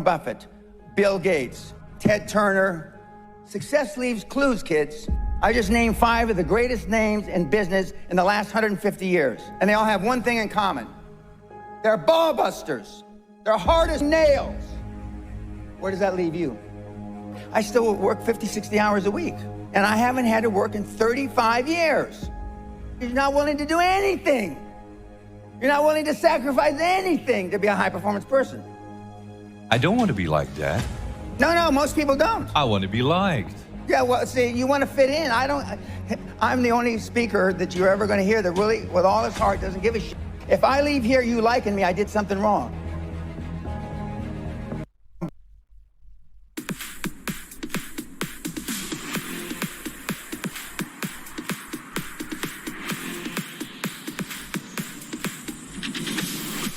Buffett, Bill Gates, Ted Turner. Success leaves clues, kids. I just named 5 of the greatest names in business in the last 150 years. And they all have one thing in common. They're ball busters. They're hard as nails. Where does that leave you? I still work 50, 60 hours a week. And I haven't had to work in 35 years. You're not willing to do anything. You're not willing to sacrifice anything to be a high-performance person. I don't want to be like that. No, most people don't. I want to be liked. Yeah, well, see, you want to fit in. I'm the only speaker that you're ever going to hear that really, with all his heart, doesn't give a shit. If I leave here you liking me, I did something wrong.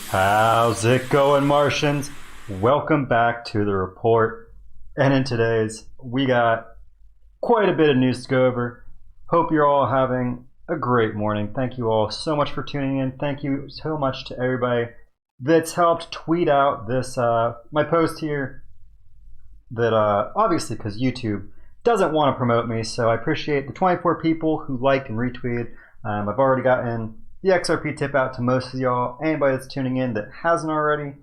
How's it going, Martians? Welcome back to the report. And in today's, we got quite a bit of news to go over. Hope you're all having a great morning. Thank you all so much for tuning in. Thank you so much to everybody that's helped tweet out this my post here. That obviously, because YouTube doesn't want to promote me, so I appreciate the 24 people who liked and retweeted. I've already gotten the XRP tip out to most of y'all. Anybody that's tuning in that hasn't already,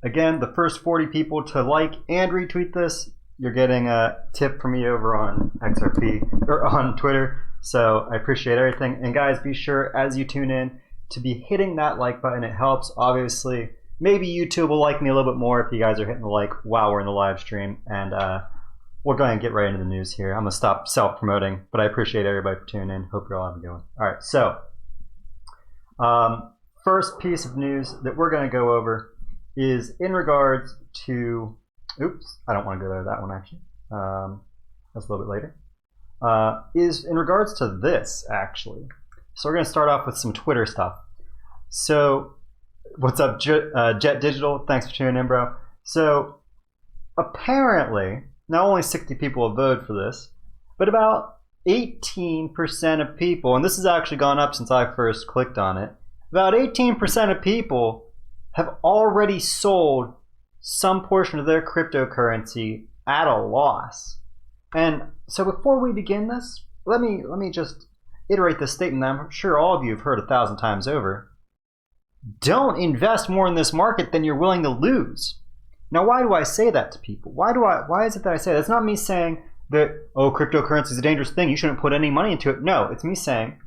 again, the first 40 people to like and retweet this, you're getting a tip from me over on XRP or on Twitter. So I appreciate everything. And guys, be sure as you tune in to be hitting that like button. It helps. Obviously, maybe YouTube will like me a little bit more if you guys are hitting the like while we're in the live stream. And we'll go ahead and get right into the news here. I'm gonna stop self-promoting, but I appreciate everybody for tuning in. Hope you're all having a good one. All right, so first piece of news that we're going to go over is in regards to, oops, I don't want to go to that one actually, that's a little bit later, is in regards to this actually. So we're going to start off with some Twitter stuff. So what's up, Jet Digital? Thanks for tuning in, bro. So apparently, not only 60 people have voted for this, but about 18% of people, and this has actually gone up since I first clicked on it, about 18% of people have already sold some portion of their cryptocurrency at a loss. And so before we begin this, let me just iterate this statement that I'm sure all of you have heard 1,000 times over. Don't invest more in this market than you're willing to lose. Now, why do I say that to people? Why is it that I say that? It's not me saying that, oh, cryptocurrency is a dangerous thing, you shouldn't put any money into it. No, it's me saying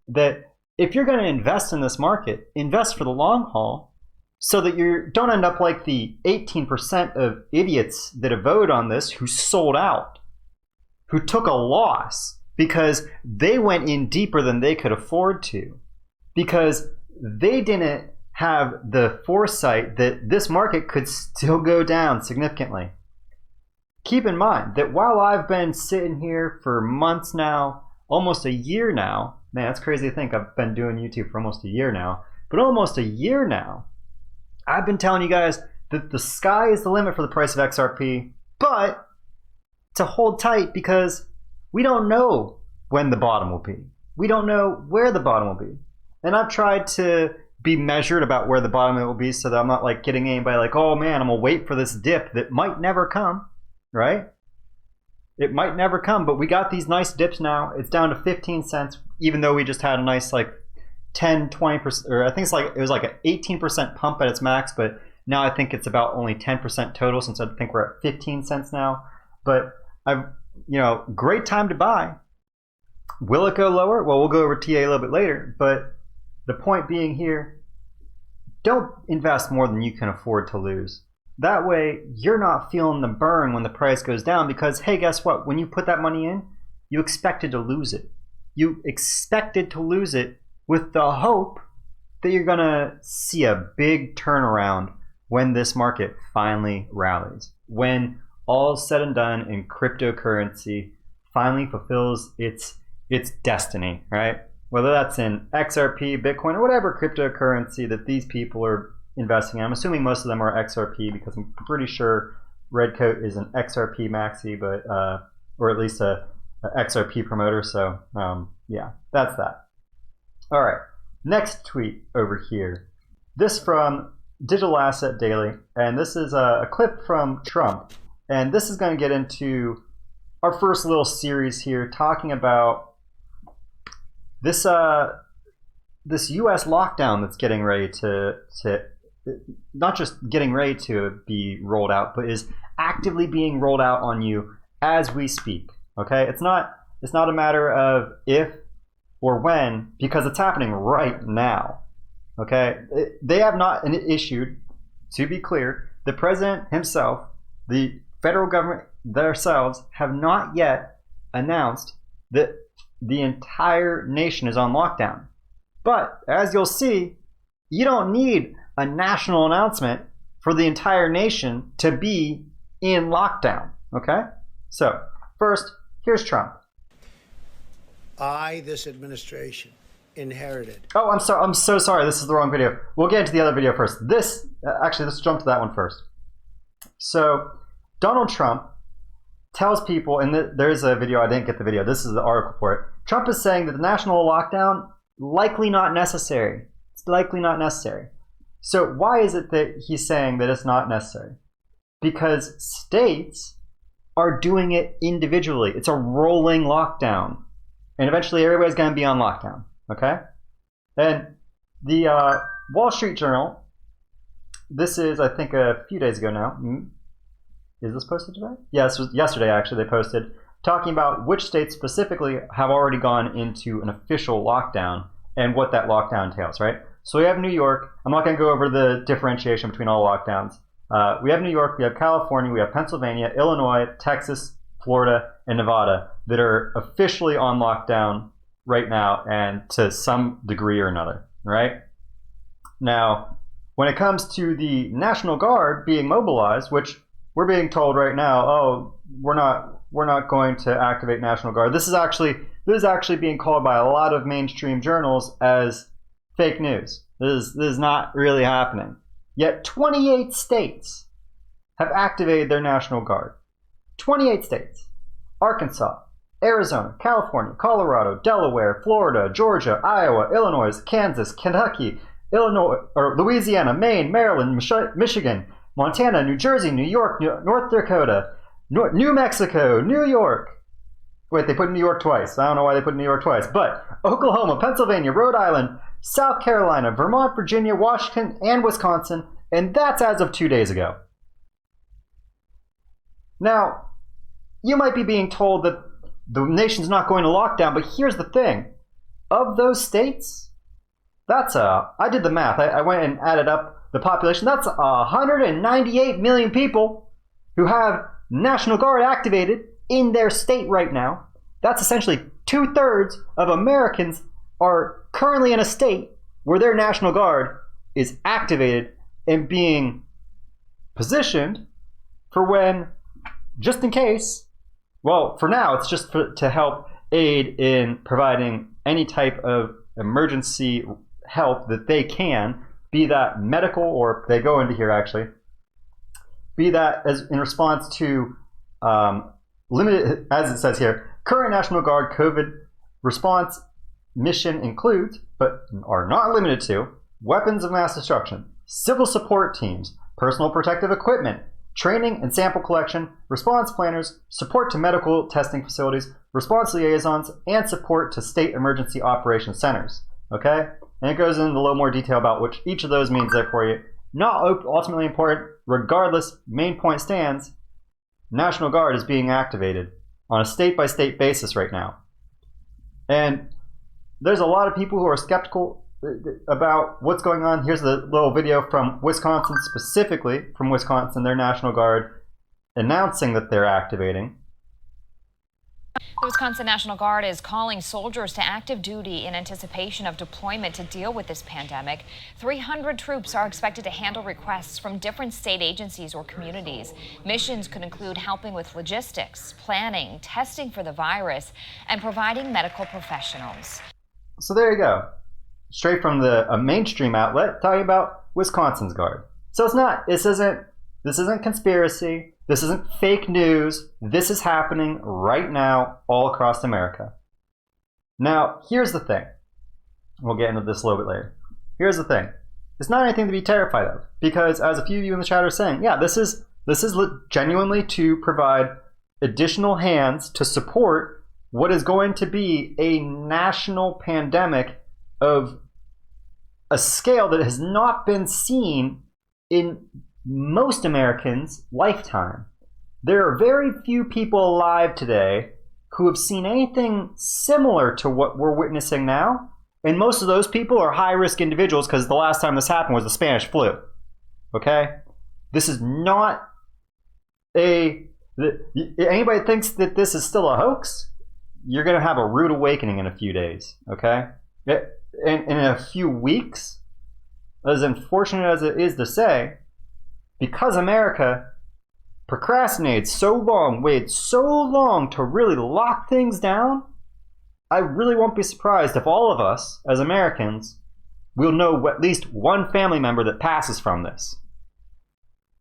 that if you're going to invest in this market, invest for the long haul so that you don't end up like the 18% of idiots that have voted on this who sold out, who took a loss because they went in deeper than they could afford to, because they didn't have the foresight that this market could still go down significantly. Keep in mind that while I've been sitting here for months now, almost a year now, man, that's crazy to think I've been doing YouTube for almost a year now, but almost a year now, I've been telling you guys that the sky is the limit for the price of XRP, but to hold tight because we don't know when the bottom will be. We don't know where the bottom will be. And I've tried to be measured about where the bottom will be so that I'm not like getting anybody like, oh man, I'm gonna wait for this dip that might never come. Right? It might never come, but we got these nice dips now. It's down to 15 cents, even though we just had a nice like 10, 20%, or I think it was like an 18% pump at its max, but now I think it's about only 10% total since I think we're at 15 cents now. But great time to buy. Will it go lower? Well, we'll go over TA a little bit later, but the point being here, don't invest more than you can afford to lose. That way, you're not feeling the burn when the price goes down because, hey, guess what? When you put that money in, you expected to lose it. You expected to lose it with the hope that you're going to see a big turnaround when this market finally rallies. When all's said and done and cryptocurrency finally fulfills its destiny, right? Whether that's in XRP, Bitcoin, or whatever cryptocurrency that these people are investing in. I'm assuming most of them are XRP because I'm pretty sure Redcoat is an XRP maxi, but or at least a XRP promoter. So yeah, that's that. All right, next tweet over here. This from Digital Asset Daily, and this is a clip from Trump. And this is going to get into our first little series here, talking about this this U.S. lockdown that's getting ready to not just getting ready to be rolled out, but is actively being rolled out on you as we speak. Okay, it's not a matter of if or when, because it's happening right now. Okay, they have not issued, to be clear, the president himself, the federal government themselves have not yet announced that the entire nation is on lockdown. But as you'll see, you don't need a national announcement for the entire nation to be in lockdown. Okay? So, first, here's Trump. This administration, inherited. Oh, I'm so sorry. This is the wrong video. We'll get into the other video first. Actually, let's jump to that one first. So, Donald Trump tells people, and there's a video, I didn't get the video, this is the article for it. Trump is saying that the national lockdown, likely not necessary. It's likely not necessary. So why is it that he's saying that it's not necessary? Because states are doing it individually. It's a rolling lockdown. And eventually everybody's going to be on lockdown. Okay? And the Wall Street Journal, this is, I think, a few days ago now. Is this posted today? Yeah, this was yesterday, actually, they posted, talking about which states specifically have already gone into an official lockdown and what that lockdown entails, right? So we have New York. I'm not going to go over the differentiation between all lockdowns. We have New York, we have California, we have Pennsylvania, Illinois, Texas, Florida, and Nevada that are officially on lockdown right now, and to some degree or another, right? Now, when it comes to the National Guard being mobilized, which we're being told right now, oh, we're not going to activate National Guard. This is actually being called by a lot of mainstream journals as fake news. This is not really happening. Yet 28 states have activated their National Guard. 28 states. Arkansas, Arizona, California, Colorado, Delaware, Florida, Georgia, Iowa, Illinois, Kansas, Kentucky, Louisiana, Maine, Maryland, Michigan, Montana, New Jersey, New York, North Dakota, New Mexico, New York. Wait, they put New York twice. I don't know why they put New York twice. But Oklahoma, Pennsylvania, Rhode Island, South Carolina, Vermont, Virginia, Washington, and Wisconsin. And that's as of 2 days ago. Now, you might be being told that the nation's not going to lockdown, but here's the thing. Of those states, I did the math. I went and added up the population. That's 198 million people who have National Guard activated in their state right now. That's essentially 2/3 of Americans are currently in a state where their National Guard is activated and being positioned for when, just in case, well, for now, it's just to help aid in providing any type of emergency help that they can, be that medical, or they go into here actually, be that as in response to limited, as it says here, current National Guard COVID response mission includes, but are not limited to, weapons of mass destruction, civil support teams, personal protective equipment, training and sample collection, response planners, support to medical testing facilities, response liaisons, and support to state emergency operations centers. Okay? And it goes into a little more detail about which each of those means there for you. Not ultimately important. Regardless, main point stands, National Guard is being activated on a state-by-state basis right now. And there's a lot of people who are skeptical about what's going on. Here's the little video from Wisconsin, specifically from Wisconsin, their National Guard announcing that they're activating. The Wisconsin National Guard is calling soldiers to active duty in anticipation of deployment to deal with this pandemic. 300 troops are expected to handle requests from different state agencies or communities. Missions could include helping with logistics, planning, testing for the virus, and providing medical professionals. So there you go. Straight from a mainstream outlet talking about Wisconsin's Guard. So it's not, this isn't conspiracy. This isn't fake news. This is happening right now all across America. Now, here's the thing. We'll get into this a little bit later. Here's the thing. it's not anything to be terrified of, because as a few of you in the chat are saying, yeah, this is genuinely to provide additional hands to support what is going to be a national pandemic of a scale that has not been seen in most Americans' lifetime. There are very few people alive today who have seen anything similar to what we're witnessing now. And most of those people are high-risk individuals because the last time this happened was the Spanish flu. Okay? This is not anybody thinks that this is still a hoax, you're going to have a rude awakening in a few days. Okay? In a few weeks, as unfortunate as it is to say, because America procrastinated so long, waited so long to really lock things down, I really won't be surprised if all of us, as Americans, will know at least one family member that passes from this.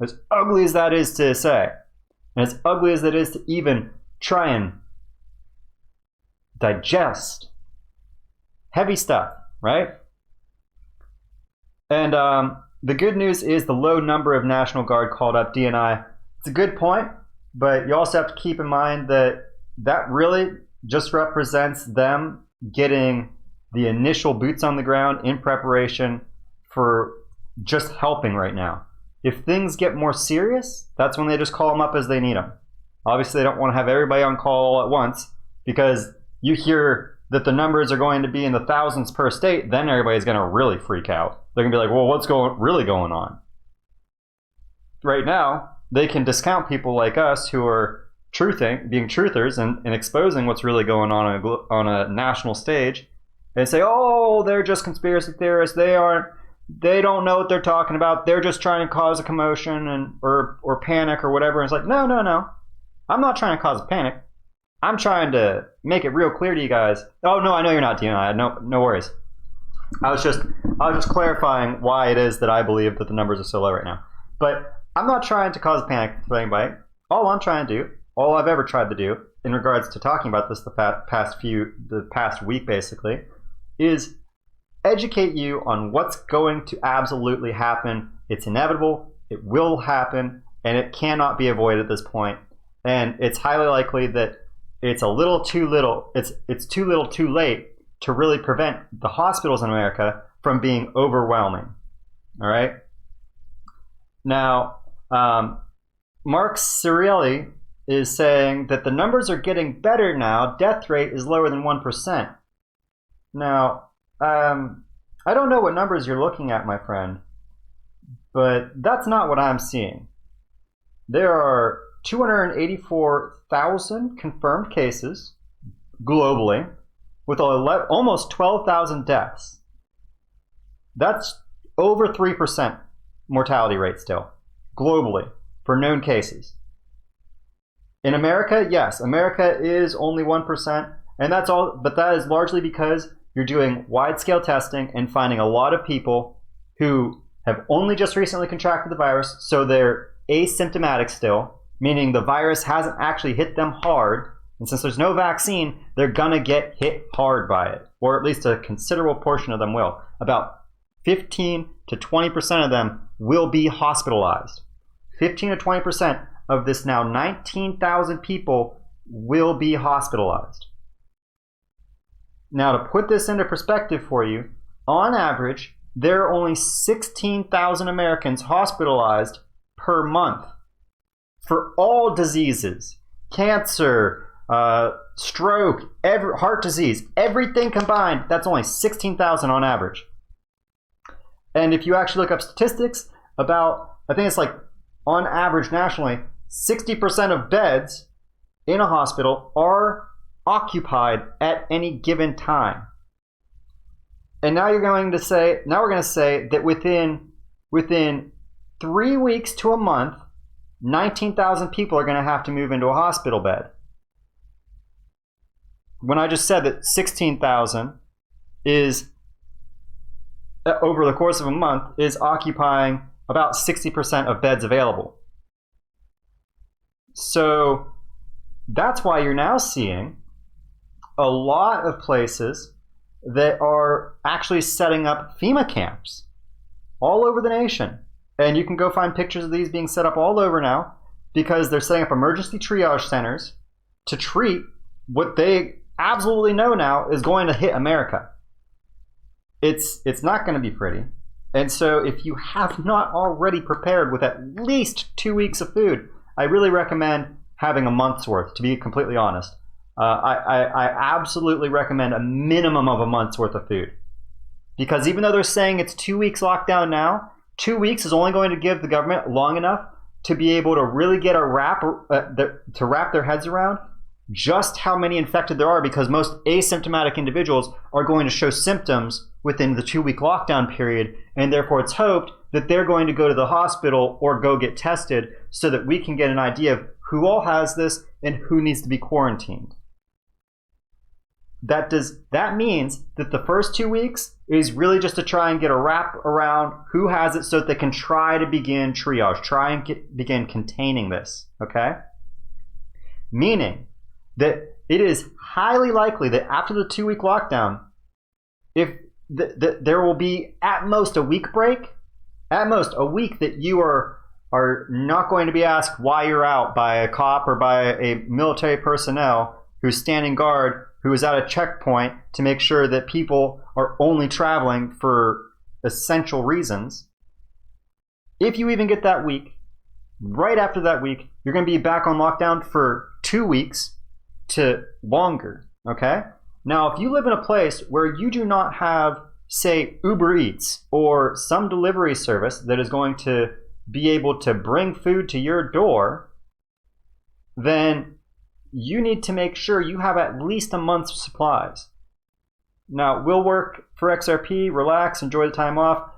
As ugly as that is to say, and as ugly as that is to even try and digest, heavy stuff, right? And the good news is the low number of National Guard called up DNI. It's a good point, but you also have to keep in mind that that really just represents them getting the initial boots on the ground in preparation for just helping right now. If things get more serious, that's when they just call them up as they need them. Obviously, they don't want to have everybody on call all at once, because you hear that the numbers are going to be in the thousands per state, then everybody's going to really freak out. They're going to be like, well, what's really going on? Right now, they can discount people like us who are being truthers and exposing what's really going on a national stage, and say, oh, they're just conspiracy theorists. They don't know what they're talking about. They're just trying to cause a commotion or panic or whatever. And it's like, no. I'm not trying to cause a panic. I'm trying to make it real clear to you guys. Oh, no, I know you're not, DNI. No worries. I was just clarifying why it is that I believe that the numbers are so low right now. But I'm not trying to cause a panic for anybody. All I've ever tried to do in regards to talking about this the past week basically, is educate you on what's going to absolutely happen. It's inevitable, it will happen, and it cannot be avoided at this point. And it's highly likely that it's too little too late to really prevent the hospitals in America from being overwhelming. All right? Now, Mark Cirilli is saying that the numbers are getting better now. Death rate is lower than 1%. Now, I don't know what numbers you're looking at, my friend, but that's not what I'm seeing. There are 284,000 confirmed cases globally, with almost 12,000 deaths. That's over 3% mortality rate still, globally, for known cases. In America, yes, America is only 1%, and that's all, but that is largely because you're doing wide-scale testing and finding a lot of people who have only just recently contracted the virus, so they're asymptomatic still, meaning the virus hasn't actually hit them hard, and since there's no vaccine, they're gonna get hit hard by it, or at least a considerable portion of them will. About 15 to 20% of them will be hospitalized. 15 to 20% of this now 19,000 people will be hospitalized. Now, to put this into perspective for you, on average, there are only 16,000 Americans hospitalized per month for all diseases, cancer, stroke, heart disease, everything combined. That's only 16,000 on average. And if you actually look up statistics about, I think it's like on average nationally, 60% of beds in a hospital are occupied at any given time. And now we're going to say that within 3 weeks to a month, 19,000 people are going to have to move into a hospital bed. When I just said that 16,000 is, over the course of a month, is occupying about 60% of beds available. So that's why you're now seeing a lot of places that are actually setting up FEMA camps. all over the nation. And you can go find pictures of these being set up all over now because they're setting up emergency triage centers to treat what they absolutely know now is going to hit America. It's not going to be pretty. And so if you have not already prepared with at least 2 weeks of food, I really recommend having a month's worth, to be completely honest. I absolutely recommend a minimum of a month's worth of food. Because even though they're saying it's 2 weeks lockdown now, 2 weeks is only going to give the government long enough to be able to really get to wrap their heads around just how many infected there are, because most asymptomatic individuals are going to show symptoms within the 2 week lockdown period, and therefore it's hoped that they're going to go to the hospital or go get tested so that we can get an idea of who all has this and who needs to be quarantined. That means that the first 2 weeks is really just to try and get a wrap around who has it so that they can try to begin triage, try and begin containing this, okay? Meaning that it is highly likely that after the 2 week lockdown, if there will be at most a week break, at most a week that you are not going to be asked why you're out by a cop or by a military personnel who's standing guard, who is at a checkpoint to make sure that people are only traveling for essential reasons. If you even get that week, right after that week, you're going to be back on lockdown for 2 weeks to longer, okay? Now, if you live in a place where you do not have, say, Uber Eats or some delivery service that is going to be able to bring food to your door, then you need to make sure you have at least a month's supplies. Now, we'll work for XRP, relax, enjoy the time off.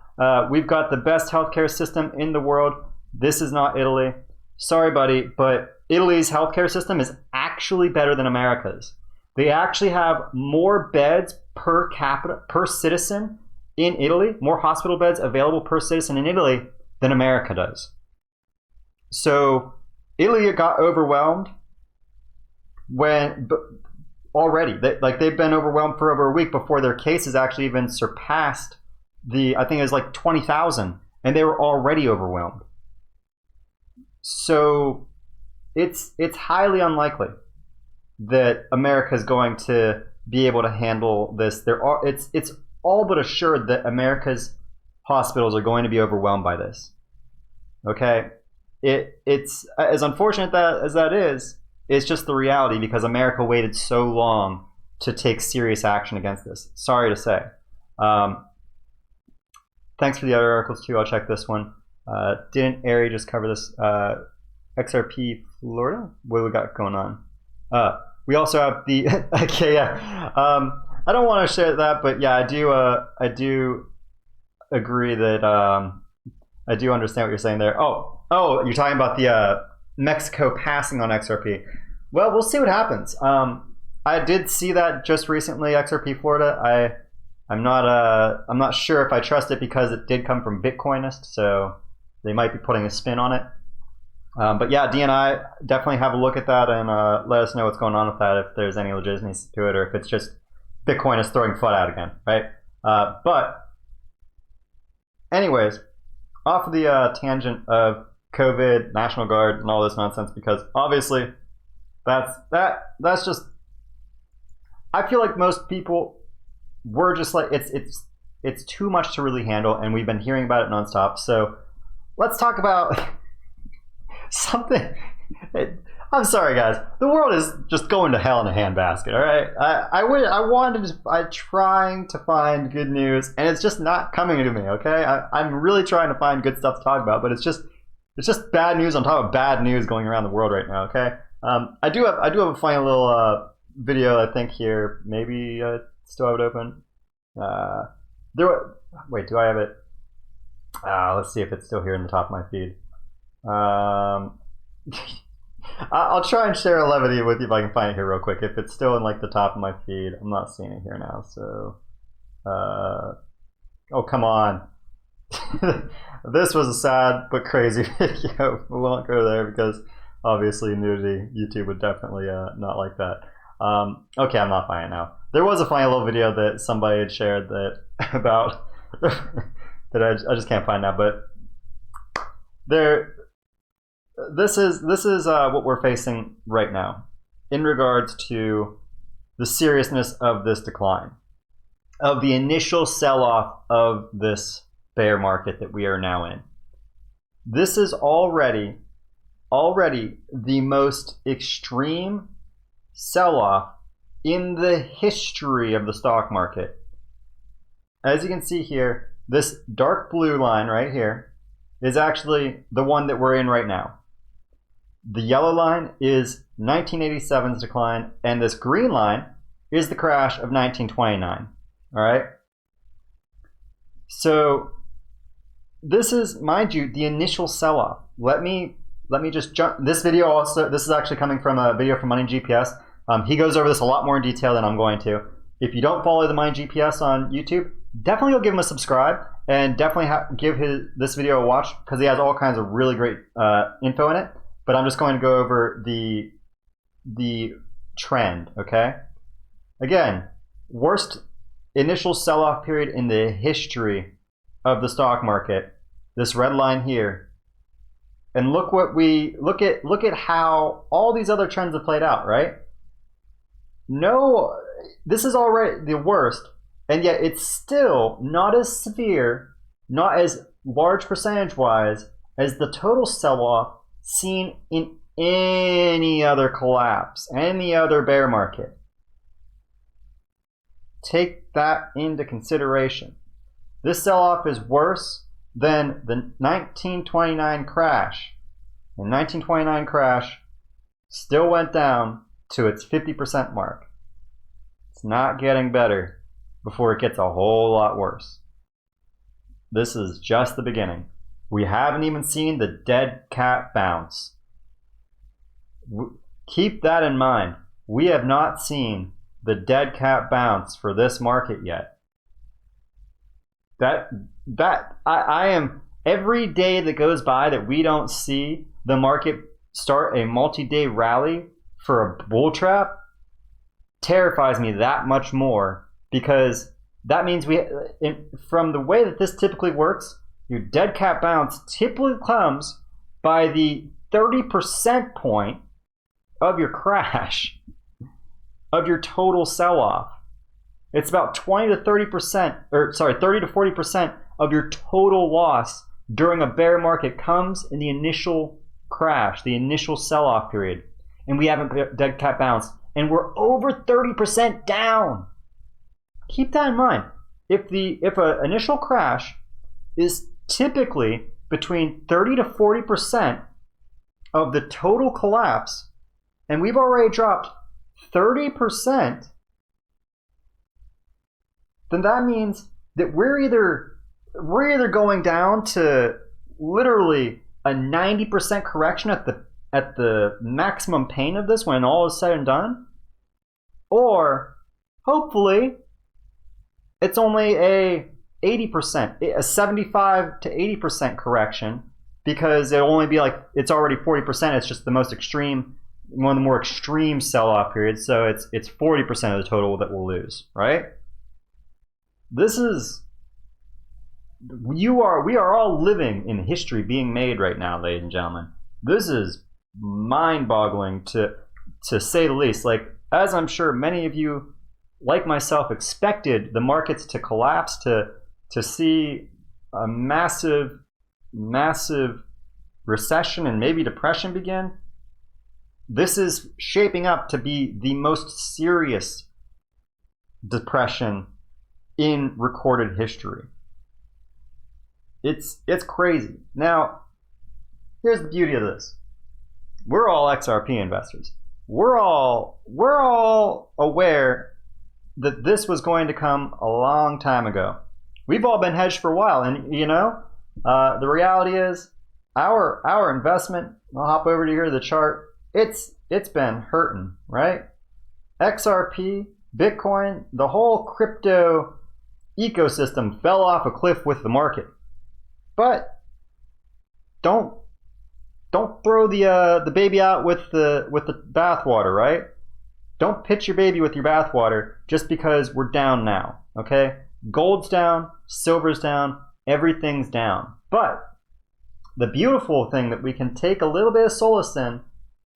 We've got the best healthcare system in the world. This is not Italy. Sorry, buddy, but Italy's healthcare system is actually better than America's. They actually have more beds per capita, per citizen in Italy, more hospital beds available per citizen in Italy than America does. So Italy got overwhelmed already. They've been overwhelmed for over a week before their cases actually even surpassed I think it was like 20,000, and they were already overwhelmed. So it's highly unlikely that America is going to be able to handle this. It's all but assured that America's hospitals are going to be overwhelmed by this. Okay, it's as unfortunate as that is. It's just the reality because America waited so long to take serious action against this. Sorry to say. Thanks for the other articles too. I'll check this one. Didn't Ari just cover this? XRP Florida? What do we got going on? We also have the okay, yeah. I don't want to share that, but yeah, I do agree that I do understand what you're saying there. Oh, you're talking about the Mexico passing on XRP. Well, we'll see what happens. I did see that just recently, XRP Florida. I'm not sure if I trust it because it did come from Bitcoinist, so they might be putting a spin on it. But yeah, DNI, definitely have a look at that and let us know what's going on with that, if there's any legitimacy to it or if it's just Bitcoinist throwing FUD out again, right? But anyways, off of the tangent of COVID, National Guard, and all this nonsense, because obviously that's just, I feel like most people were just like, it's too much to really handle, and we've been hearing about it nonstop. So let's talk about something. I'm sorry, guys. The world is just going to hell in a handbasket. All right. I'm trying to find good news, and it's just not coming to me. Okay. I'm really trying to find good stuff to talk about, but it's just bad news on top of bad news going around the world right now. Okay. I do have a funny little video, I think, here. Maybe still have it open. Wait, do I have it? Let's see if it's still here in the top of my feed. I'll try and share a levity with you if I can find it here real quick. If it's still in like the top of my feed, I'm not seeing it here now. So, oh come on, this was a sad but crazy video. We won't go there because obviously nudity, YouTube would definitely not like that. Okay, I'm not finding it now. There was a funny little video that somebody had shared that about that I just can't find now. But this is what we're facing right now in regards to the seriousness of this decline, of the initial sell-off of this bear market that we are now in. This is already the most extreme sell-off in the history of the stock market. As you can see here, this dark blue line right here is actually the one that we're in right now. The yellow line is 1987's decline, and this green line is the crash of 1929. All right. So this is, mind you, the initial sell-off. Let me just jump. This video also, this is actually coming from a video from Money GPS. He goes over this a lot more in detail than I'm going to. If you don't follow the Money GPS on YouTube, definitely go give him a subscribe, and definitely give this video a watch, because he has all kinds of really great info in it. But I'm just going to go over the trend, okay? Again, worst initial sell-off period in the history of the stock market. This red line here. And look at how all these other trends have played out, right? No, this is already the worst, and yet it's still not as severe, not as large percentage-wise as the total sell-off seen in any other collapse, any other bear market. Take that into consideration. This sell-off is worse than the 1929 crash. The 1929 crash still went down to its 50% mark. It's not getting better before it gets a whole lot worse. This is just the beginning. We haven't even seen the dead cat bounce. Keep that in mind. We have not seen the dead cat bounce for this market yet. I am, every day that goes by that we don't see the market start a multi-day rally for a bull trap terrifies me that much more, because that means from the way that this typically works, your dead cat bounce typically comes by the 30% point of your crash, of your total sell-off. It's about 30 to 40% of your total loss during a bear market comes in the initial crash, the initial sell-off period. And we haven't dead cat bounced, and we're over 30% down. Keep that in mind. If an initial crash is typically between 30 to 40% of the total collapse, and we've already dropped 30%, then that means that we're either going down to literally a 90% correction at the maximum pain of this when all is said and done, or hopefully it's only a 80%, a 75 to 80% correction, because it'll only be like, it's already 40%. It's just the most extreme, one of the more extreme sell-off periods. So it's 40% of the total that we'll lose, right? This is, we are all living in history being made right now, ladies and gentlemen. This is mind-boggling to say the least. Like, as I'm sure many of you, like myself, expected the markets to collapse, to see a massive recession and maybe depression begin. This is shaping up to be the most serious depression in recorded history. It's crazy. Now, here's the beauty of this. We're all XRP investors. We're all aware that this was going to come a long time ago. We've all been hedged for a while, and the reality is our investment, I'll hop over to here, the chart, it's been hurting, right? XRP, Bitcoin, the whole crypto ecosystem fell off a cliff with the market. But don't throw the baby out with the bathwater, right? Don't pitch your baby with your bathwater just because we're down now, okay? Gold's down, silver's down, everything's down. But the beautiful thing that we can take a little bit of solace in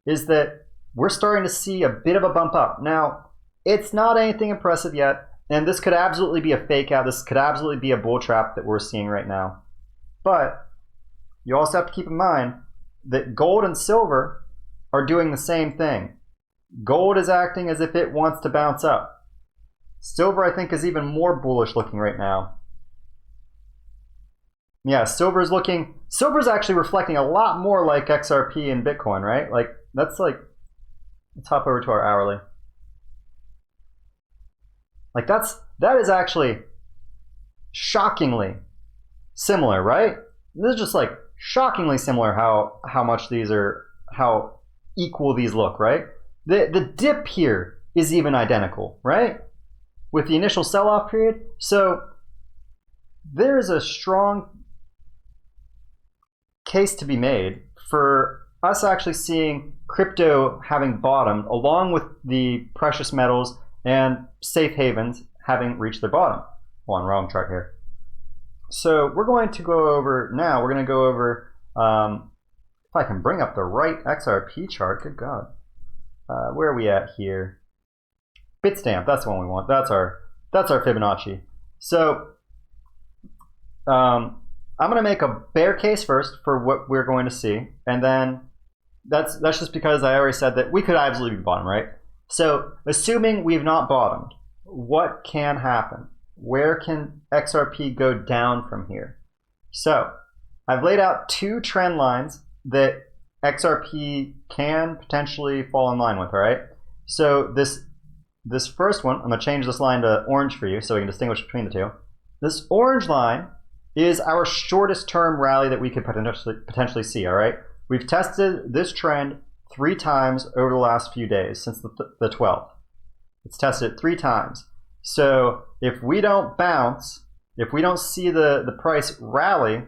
is that we're starting to see a bit of a bump up. Now, it's not anything impressive yet, and this could absolutely be a fake out. This could absolutely be a bull trap that we're seeing right now. But you also have to keep in mind that gold and silver are doing the same thing. Gold is acting as if it wants to bounce up. Silver, I think, is even more bullish looking right now. Yeah, silver's actually reflecting a lot more like XRP and Bitcoin, right? Like, let's hop over to our hourly. Like, that is actually shockingly similar, right? This is just like shockingly similar how much these are, how equal these look, right? The dip here is even identical, right? With the initial sell-off period. So there is a strong case to be made for us actually seeing crypto having bottomed along with the precious metals and safe havens having reached their bottom. Hold on, wrong chart here. So we're going to go over now, we're going to go over, if I can bring up the right XRP chart, good God. Where are we at here? Bitstamp, that's the one we want. That's our Fibonacci. So I'm going to make a bear case first for what we're going to see, and then that's just because I already said that we could absolutely be bottom, right? So assuming we've not bottomed, what can happen? Where can XRP go down from here? So I've laid out two trend lines that XRP can potentially fall in line with, all right? So this first one, I'm going to change this line to orange for you so we can distinguish between the two. This orange line is our shortest term rally that we could potentially see, all right? We've tested this trend 3 times over the last few days since the 12th. It's tested it 3 times. So if we don't bounce, if we don't see the price rally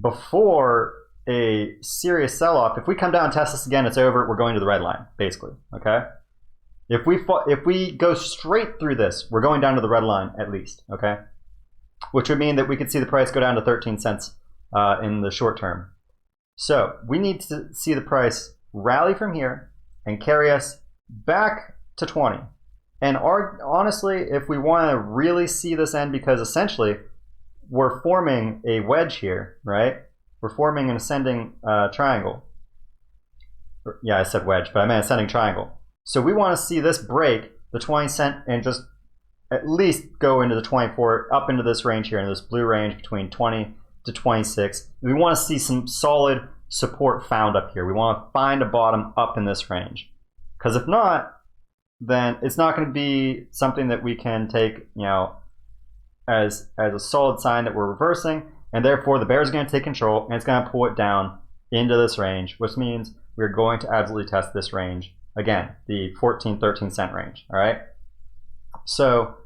before a serious sell-off, if we come down and test this again, it's over. We're going to the red line, basically, okay? If we go straight through this, we're going down to the red line at least, okay? Which would mean that we could see the price go down to 13 cents in the short term. So we need to see the price rally from here and carry us back to 20. And honestly, if we want to really see this end, because essentially we're forming a wedge here, right? We're forming an ascending triangle. Yeah, I said wedge, but I meant ascending triangle. So we want to see this break the 20 cent and just at least go into the 24, up into this range here, in this blue range between 20 to 26. We want to see some solid support found up here. We want to find a bottom up in this range. Because if not, then it's not going to be something that we can take, you know, as a solid sign that we're reversing, and therefore the bear is going to take control and it's going to pull it down into this range, which means we're going to absolutely test this range again, the 13 cent range. All right. So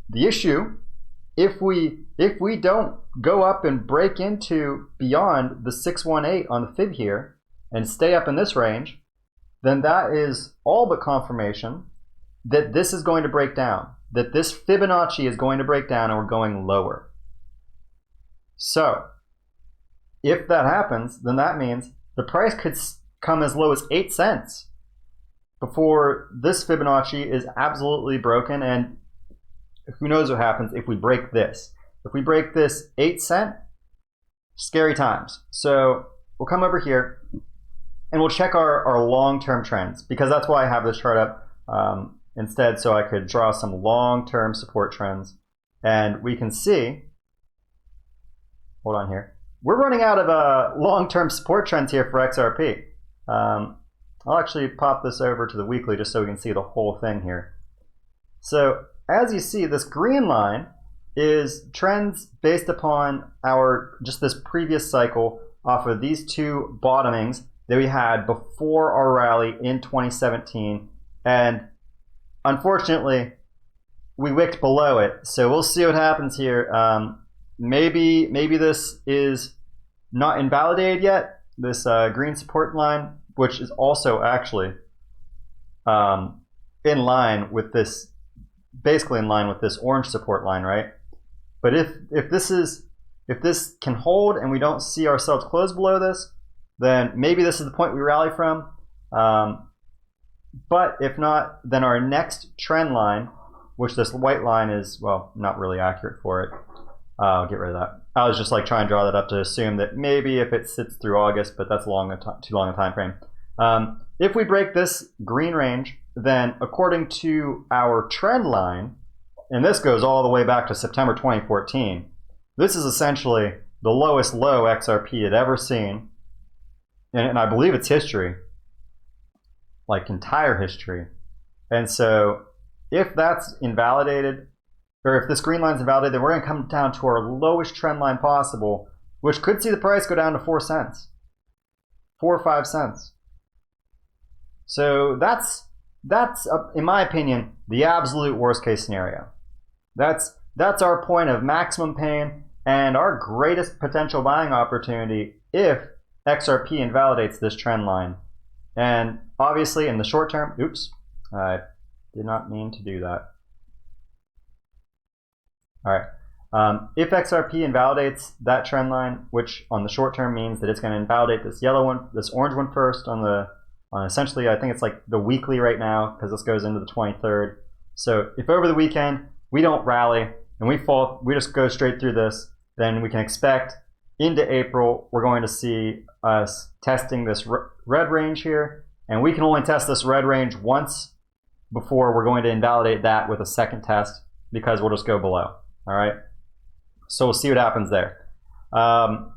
the issue, if we don't go up and break into beyond the 618 on the fib here and stay up in this range, then that is all but confirmation that this is going to break down, that this Fibonacci is going to break down and we're going lower. So if that happens, then that means the price could come as low as 8 cents before this Fibonacci is absolutely broken, and who knows what happens if we break this. If we break this 8 cent, scary times. So we'll come over here and we'll check our long-term trends, because that's why I have this chart up instead, so I could draw some long-term support trends. And we can see, hold on here, we're running out of long-term support trends here for XRP. I'll actually pop this over to the weekly just so we can see the whole thing here. So as you see, this green line is trends based upon just this previous cycle off of these two bottomings that we had before our rally in 2017, and unfortunately we wicked below it. So we'll see what happens here. Maybe this is not invalidated yet, this green support line, which is also actually in line with this, basically in line with this orange support line, right? But if this is If this can hold and we don't see ourselves close below this, then maybe this is the point we rally from. But if not, then our next trend line, which this white line is, well, not really accurate for it. I'll get rid of that. I was just like trying to draw that up to assume that maybe if it sits through August, but that's too long a time frame. If we break this green range, then according to our trend line, and this goes all the way back to September 2014, this is essentially the lowest low XRP had ever seen, and I believe it's history, like entire history. And so if that's invalidated, or if this green line is invalidated, then we're going to come down to our lowest trend line possible, which could see the price go down to 4 cents, 4 or 5 cents. So that's in my opinion, the absolute worst case scenario. That's our point of maximum pain and our greatest potential buying opportunity if XRP invalidates this trend line. And obviously in the short term, oops, I did not mean to do that. All right, if XRP invalidates that trend line, which on the short term means that it's going to invalidate this yellow one, this orange one first on essentially, I think it's like the weekly right now because this goes into the 23rd. So if over the weekend we don't rally and we fall, we just go straight through this, then we can expect into April we're going to see us testing this red range here, and we can only test this red range once before we're going to invalidate that with a second test because we'll just go below. All right, so we'll see what happens there. I'm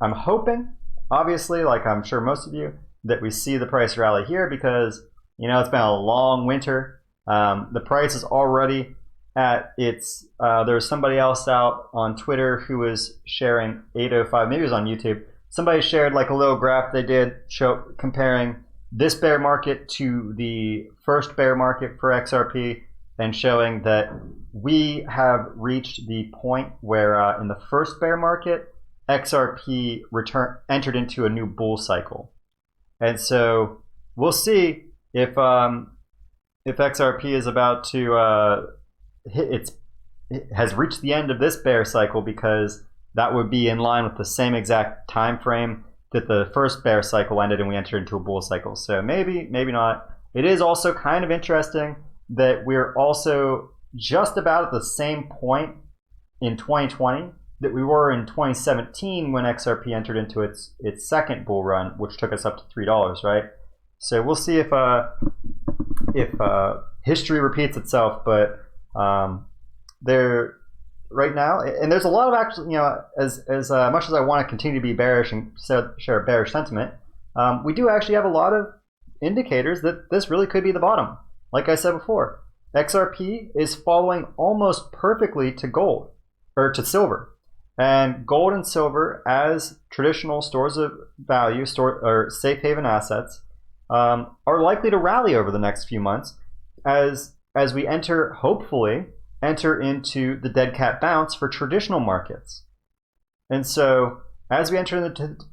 hoping, obviously, like I'm sure most of you, that we see the price rally here because, you know, it's been a long winter. The price is already at its, there's somebody else out on Twitter who was sharing 805, maybe it was on YouTube. Somebody shared like a little graph they did comparing this bear market to the first bear market for XRP and showing that we have reached the point where in the first bear market, XRP entered into a new bull cycle. And so we'll see if XRP is about to it has reached the end of this bear cycle, because that would be in line with the same exact time frame that the first bear cycle ended and we entered into a bull cycle. So maybe not. It is also kind of interesting that we're also just about at the same point in 2020 that we were in 2017 when XRP entered into its second bull run, which took us up to $3, right? So we'll see if history repeats itself, but there right now, and there's a lot of actually, you know, as much as I want to continue to be bearish and share a bearish sentiment, we do actually have a lot of indicators that this really could be the bottom. Like I said before, XRP is following almost perfectly to gold or to silver. And gold and silver, as traditional stores of value, or safe haven assets, are likely to rally over the next few months as we hopefully enter into the dead cat bounce for traditional markets. And so as we enter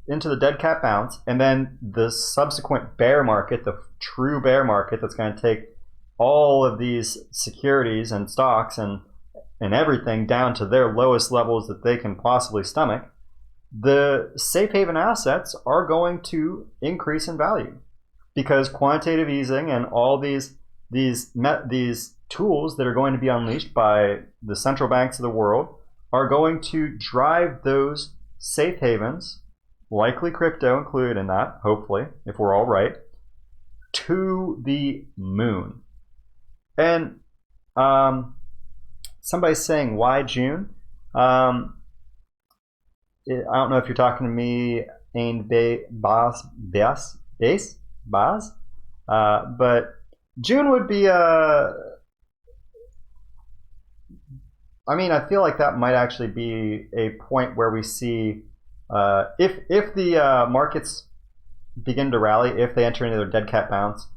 into the dead cat bounce, and then the subsequent bear market, the true bear market that's going to take all of these securities and stocks and everything down to their lowest levels that they can possibly stomach, the safe haven assets are going to increase in value because quantitative easing and all these tools that are going to be unleashed by the central banks of the world are going to drive those safe havens, likely crypto included in that, hopefully, if we're all right, to the moon. And somebody's saying, why June? I don't know if you're talking to me, Baz, but June would be I mean, I feel like that might actually be a point where we see if the markets begin to rally, if they enter into their dead cat bounce,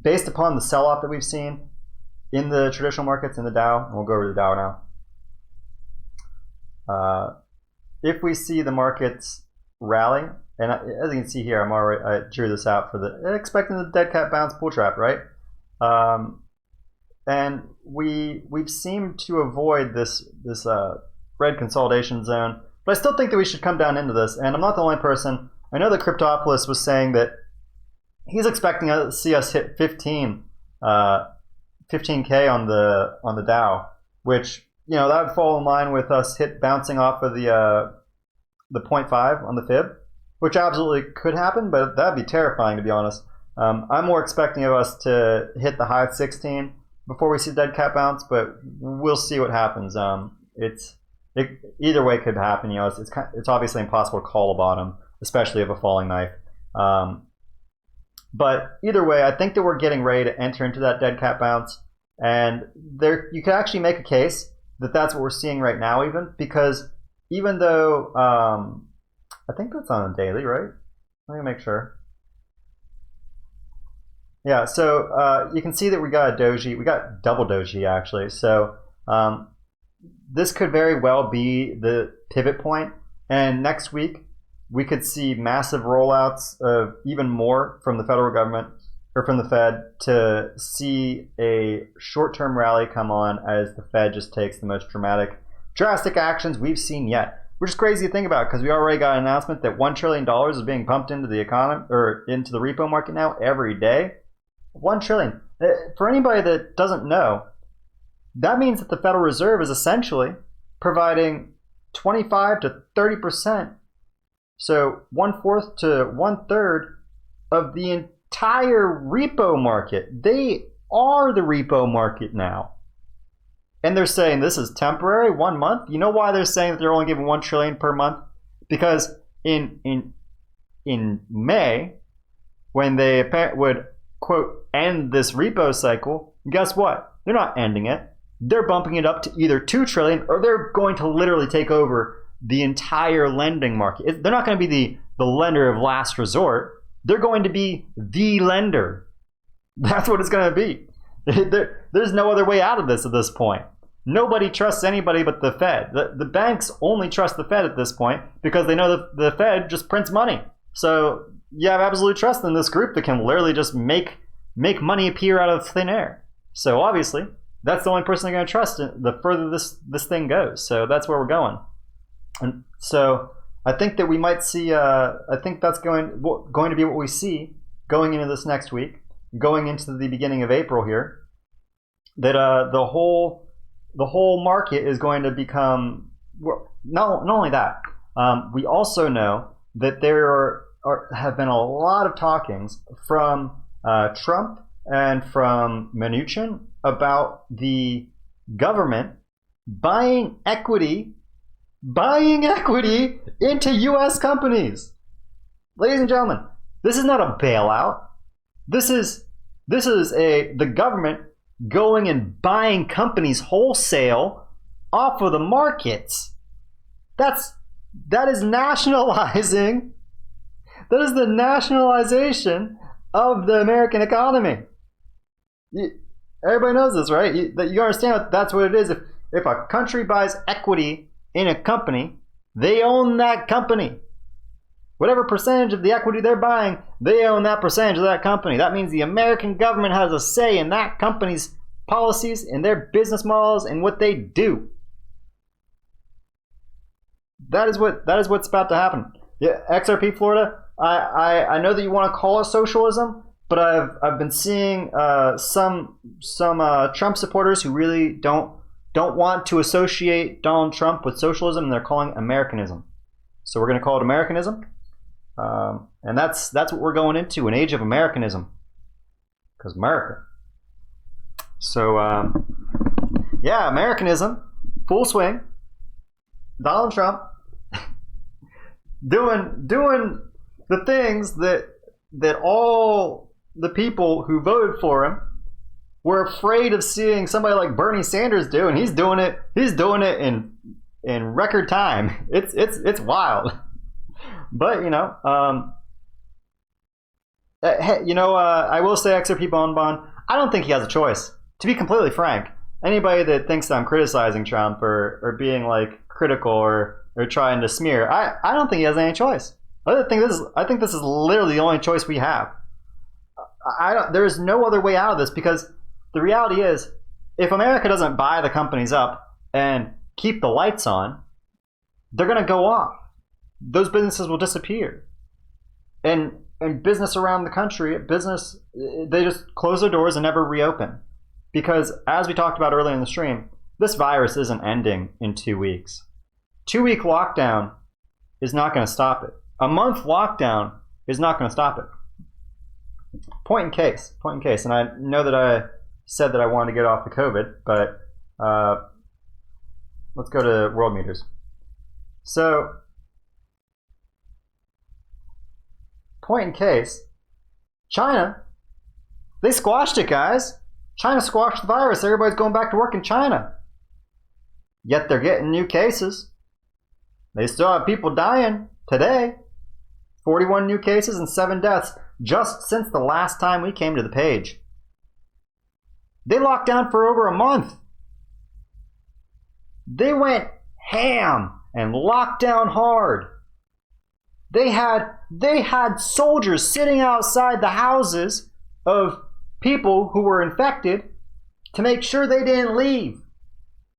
based upon the sell-off that we've seen in the traditional markets, in the Dow, and we'll go over the Dow now. If we see the markets rally, and as you can see here, I drew this out for expecting the dead cat bounce bull trap, right? And we've seemed to avoid this red consolidation zone. But I still think that we should come down into this, and I'm not the only person. I know that Cryptopolis was saying that he's expecting to see us hit 15K on the Dow, which, you know, that would fall in line with us bouncing off of the 0.5 on the fib, which absolutely could happen, but that'd be terrifying, to be honest. I'm more expecting of us to hit the high of 16 before we see dead cat bounce, but we'll see what happens. Either way could happen. You know, it's obviously impossible to call a bottom, especially of a falling knife. But either way, I think that we're getting ready to enter into that dead cat bounce, and there you could actually make a case that that's what we're seeing right now, because even though I think that's on a daily, right? Let me make sure. Yeah, so you can see that we got a doji. We got double doji, actually. So this could very well be the pivot point. And next week, we could see massive rollouts of even more from the federal government or from the Fed to see a short-term rally come on as the Fed just takes the most drastic actions we've seen yet. Which is crazy to think about, because we already got an announcement that $1 trillion is being pumped into the economy or into the repo market now every day. $1 trillion. For anybody that doesn't know, that means that the Federal Reserve is essentially providing 25 to 30%, so 1/4 to 1/3 of the entire repo market. They are the repo market now. And they're saying this is temporary, 1 month. You know why they're saying that they're only giving $1 trillion per month? Because in May, when they would, quote, end this repo cycle, guess what? They're not ending it. They're bumping it up to either $2 trillion, or they're going to literally take over the entire lending market. They're not going to be the lender of last resort. They're going to be the lender. That's what it's going to be. There's no other way out of this at this point. Nobody trusts anybody but the Fed. The banks only trust the Fed at this point because they know that the Fed just prints money. So you have absolute trust in this group that can literally just make money appear out of thin air. So obviously, that's the only person they're going to trust the further this thing goes. So that's where we're going. And so I think that we might see, I think that's going to be what we see going into this next week, going into the beginning of April here, that the whole market is going to become, not only that, we also know that there have been a lot of talkings from Trump and from Mnuchin about the government buying equity into U.S. companies. Ladies and gentlemen, this is not a bailout. This is the government going and buying companies wholesale off of the markets. That is nationalizing. That is the nationalization of the American economy. Everybody knows this, right? You understand that's what it is. If a country buys equity in a company, they own that company. Whatever percentage of the equity they're buying, they own that percentage of that company. That means the American government has a say in that company's policies, in their business models, and what they do. That is what's about to happen. Yeah, XRP Florida, I know that you want to call it socialism, but I've been seeing some Trump supporters who really don't want to associate Donald Trump with socialism, and they're calling it Americanism. So we're going to call it Americanism. And that's what we're going into, an age of Americanism, because America. So yeah, Americanism, full swing. Donald Trump doing the things that all the people who voted for him were afraid of seeing somebody like Bernie Sanders do, and he's doing it in record time. It's wild. But I will say XRP Bonbon, I don't think he has a choice. To be completely frank, anybody that thinks that I'm criticizing Trump or being like critical or trying to smear, I don't think he has any choice. I think this is literally the only choice we have. There's no other way out of this, because the reality is, if America doesn't buy the companies up and keep the lights on, they're going to go off. Those businesses will disappear. And business around the country, they just close their doors and never reopen. Because as we talked about earlier in the stream, this virus isn't ending in 2 weeks. 2-week lockdown is not going to stop it. A month lockdown is not going to stop it. Point in case. And I know that I said that I wanted to get off the COVID, but let's go to world meters. So, point in case, China, they squashed it, guys. China squashed the virus. Everybody's going back to work in China. Yet they're getting new cases. They still have people dying today. 41 new cases and 7 deaths just since the last time we came to the page. They locked down for over a month. They went ham and locked down hard. They had soldiers sitting outside the houses of people who were infected to make sure they didn't leave.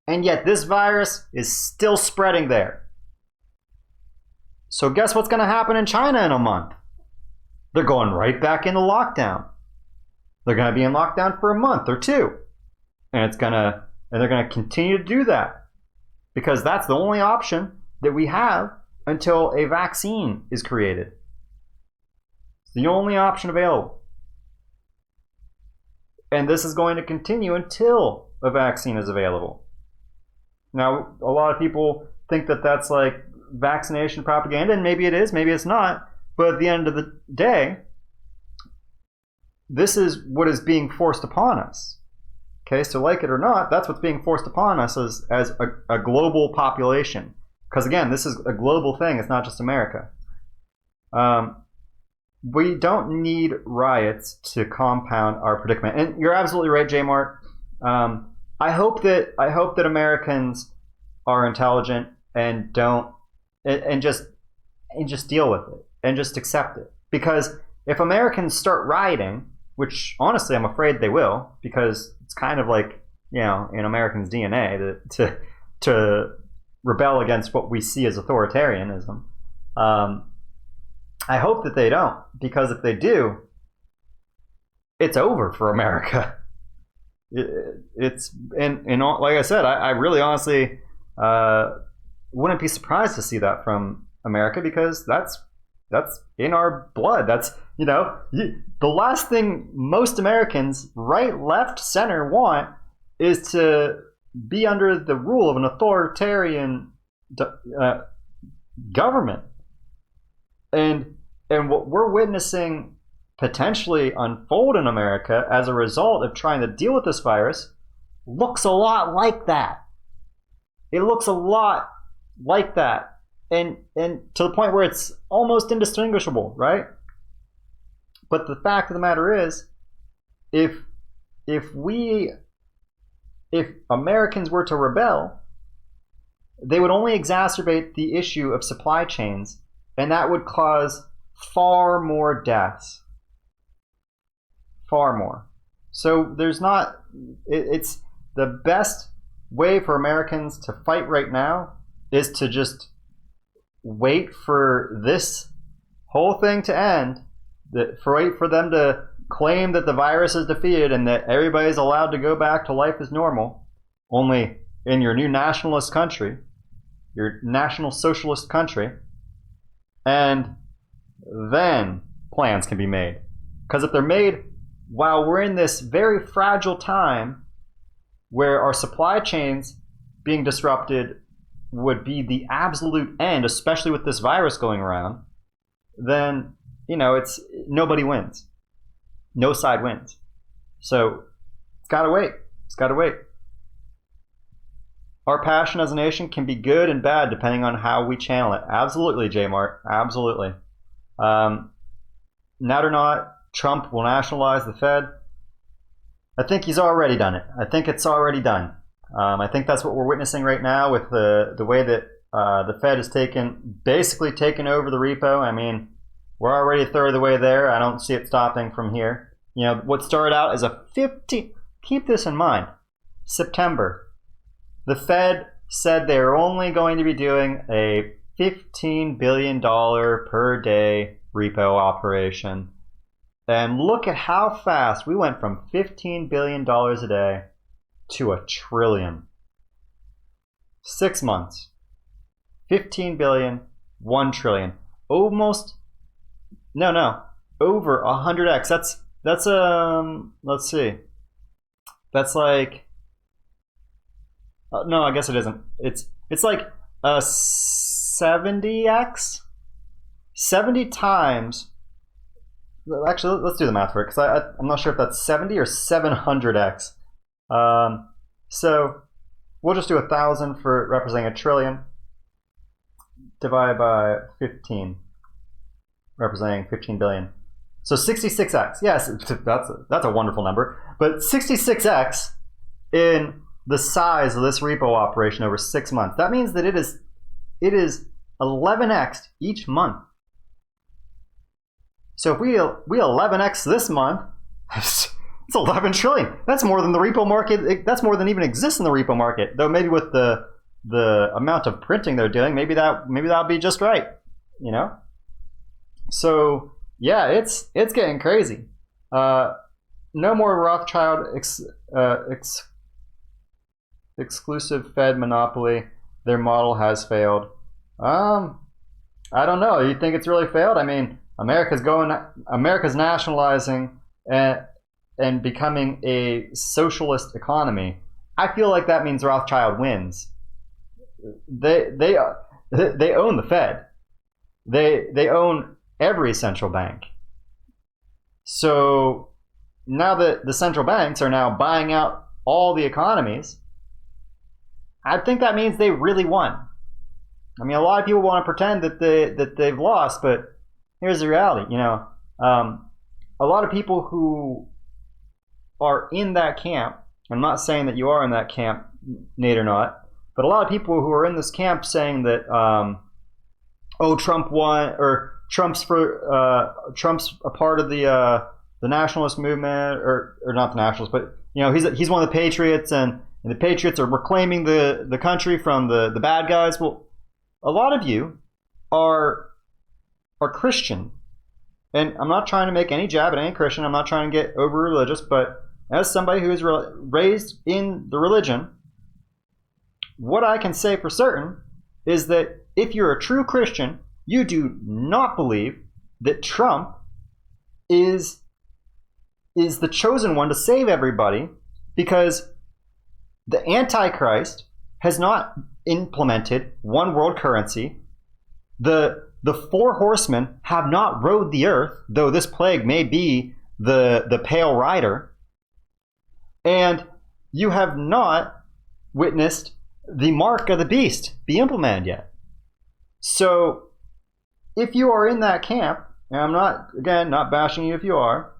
And yet this virus is still spreading there. So guess what's going to happen in China in a month? They're going right back into lockdown. They're going to be in lockdown for a month or 2. And they're going to continue to do that. Because that's the only option that we have until a vaccine is created. It's the only option available. And this is going to continue until a vaccine is available. Now, a lot of people think that that's like vaccination propaganda, and maybe it is, maybe it's not. But at the end of the day, this is what is being forced upon us. Okay, so like it or not, that's what's being forced upon us as a global population. Because again, this is a global thing, it's not just America. We don't need riots to compound our predicament. And you're absolutely right, J-Mart. I hope that Americans are intelligent and just deal with it and just accept it. Because if Americans start rioting, which honestly I'm afraid they will, because it's kind of like, in Americans' DNA to rebel against what we see as authoritarianism. I hope that they don't, because if they do, it's over for America. It's like I said, I really honestly wouldn't be surprised to see that from America, because that's in our blood. That's the last thing most Americans, right, left, center, want is to be under the rule of an authoritarian government. And what we're witnessing potentially unfold in America as a result of trying to deal with this virus looks a lot like that. It looks a lot like that. And to the point where it's almost indistinguishable, right? But the fact of the matter is, if Americans were to rebel, they would only exacerbate the issue of supply chains, and that would cause far more deaths. Far more. So it's the best way for Americans to fight right now is to just wait for this whole thing to end, wait for them to claim that the virus is defeated and that everybody's allowed to go back to life as normal, only in your new nationalist country, your national socialist country, and then plans can be made. Because if they're made while we're in this very fragile time where our supply chains being disrupted would be the absolute end, especially with this virus going around, then it's nobody wins. No side wins. So it's gotta wait. Our passion as a nation can be good and bad depending on how we channel it. Absolutely, J-Mart. Absolutely. Not or not, Trump will nationalize the Fed. I think he's already done it. I think it's already done. I think that's what we're witnessing right now with the way that the Fed has basically taken over the repo. I mean, we're already a third of the way there. I don't see it stopping from here. What started out as keep this in mind, September. The Fed said they're only going to be doing a $15 billion per day repo operation. And look at how fast we went from $15 billion a day to $1 trillion. 6 months. 15 billion, 1 trillion. Almost, no, over 100x. That's let's see. That's like, no, I guess it isn't. It's like a 70x? 70 times. Actually, let's do the math for it, because I'm not sure if that's 70 or 700x. So we'll just do 1,000 for representing $1 trillion, divided by 15, representing 15 billion. So 66x. Yes, that's a wonderful number. But 66x in the size of this repo operation over 6 months. That means that it is 11x each month. So if we 11x this month, it's 11 trillion. That's more than the repo market. That's more than even exists in the repo market. Though maybe with the amount of printing they're doing, maybe that'll be just right. You know. So yeah, it's getting crazy. No more Rothschild exclusive Fed monopoly. Their model has failed. I don't know. You think it's really failed? I mean, America's nationalizing and becoming a socialist economy. I feel like that means Rothschild wins. They own the Fed. They own every central bank. So now that the central banks are now buying out all the economies, I think that means they really won. I mean, a lot of people want to pretend that they've lost, but here's the reality. You know, a lot of people who are in that camp. I'm not saying that you are in that camp, Nate, or not, but a lot of people who are in this camp saying that, Trump won, or Trump's a part of the nationalist movement, or not the nationalists, but you know, he's one of the patriots, and the patriots are reclaiming the country from the bad guys. Well, a lot of you are Christian, and I'm not trying to make any jab at any Christian. I'm not trying to get over religious, but as somebody who is raised in the religion, what I can say for certain is that if you're a true Christian, you do not believe that Trump is the chosen one to save everybody, because the Antichrist has not implemented one world currency. The four horsemen have not rode the earth, though this plague may be the pale rider. And you have not witnessed the mark of the beast be implemented yet. So if you are in that camp, and I'm not, again, not bashing you if you are,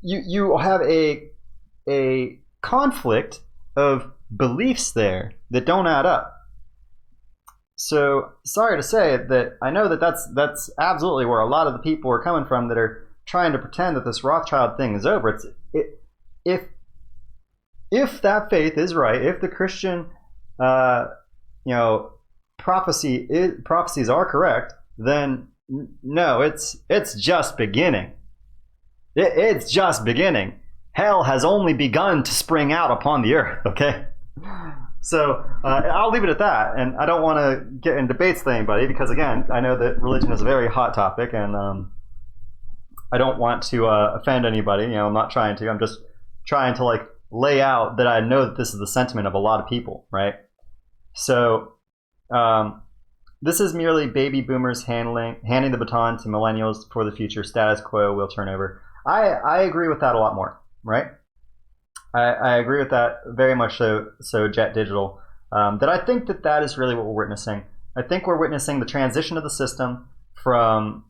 you have a conflict of beliefs there that don't add up. So sorry to say that I know that that's absolutely where a lot of the people are coming from that are trying to pretend that this Rothschild thing is over. If that faith is right, if the Christian prophecies are correct, then no, it's just beginning. It's just beginning. Hell has only begun to spring out upon the earth. Okay. So I'll leave it at that, and I don't want to get in debates with anybody, because again, I know that religion is a very hot topic, and I don't want to offend anybody. You know, I'm not trying to. I'm just trying to like lay out that I know that this is the sentiment of a lot of people, right? So this is merely baby boomers handing the baton to millennials for the future. Status quo will turn over. I agree with that a lot more, right? I agree with that very much so Jet Digital, that I think that is really what we're witnessing. I think we're witnessing the transition of the system from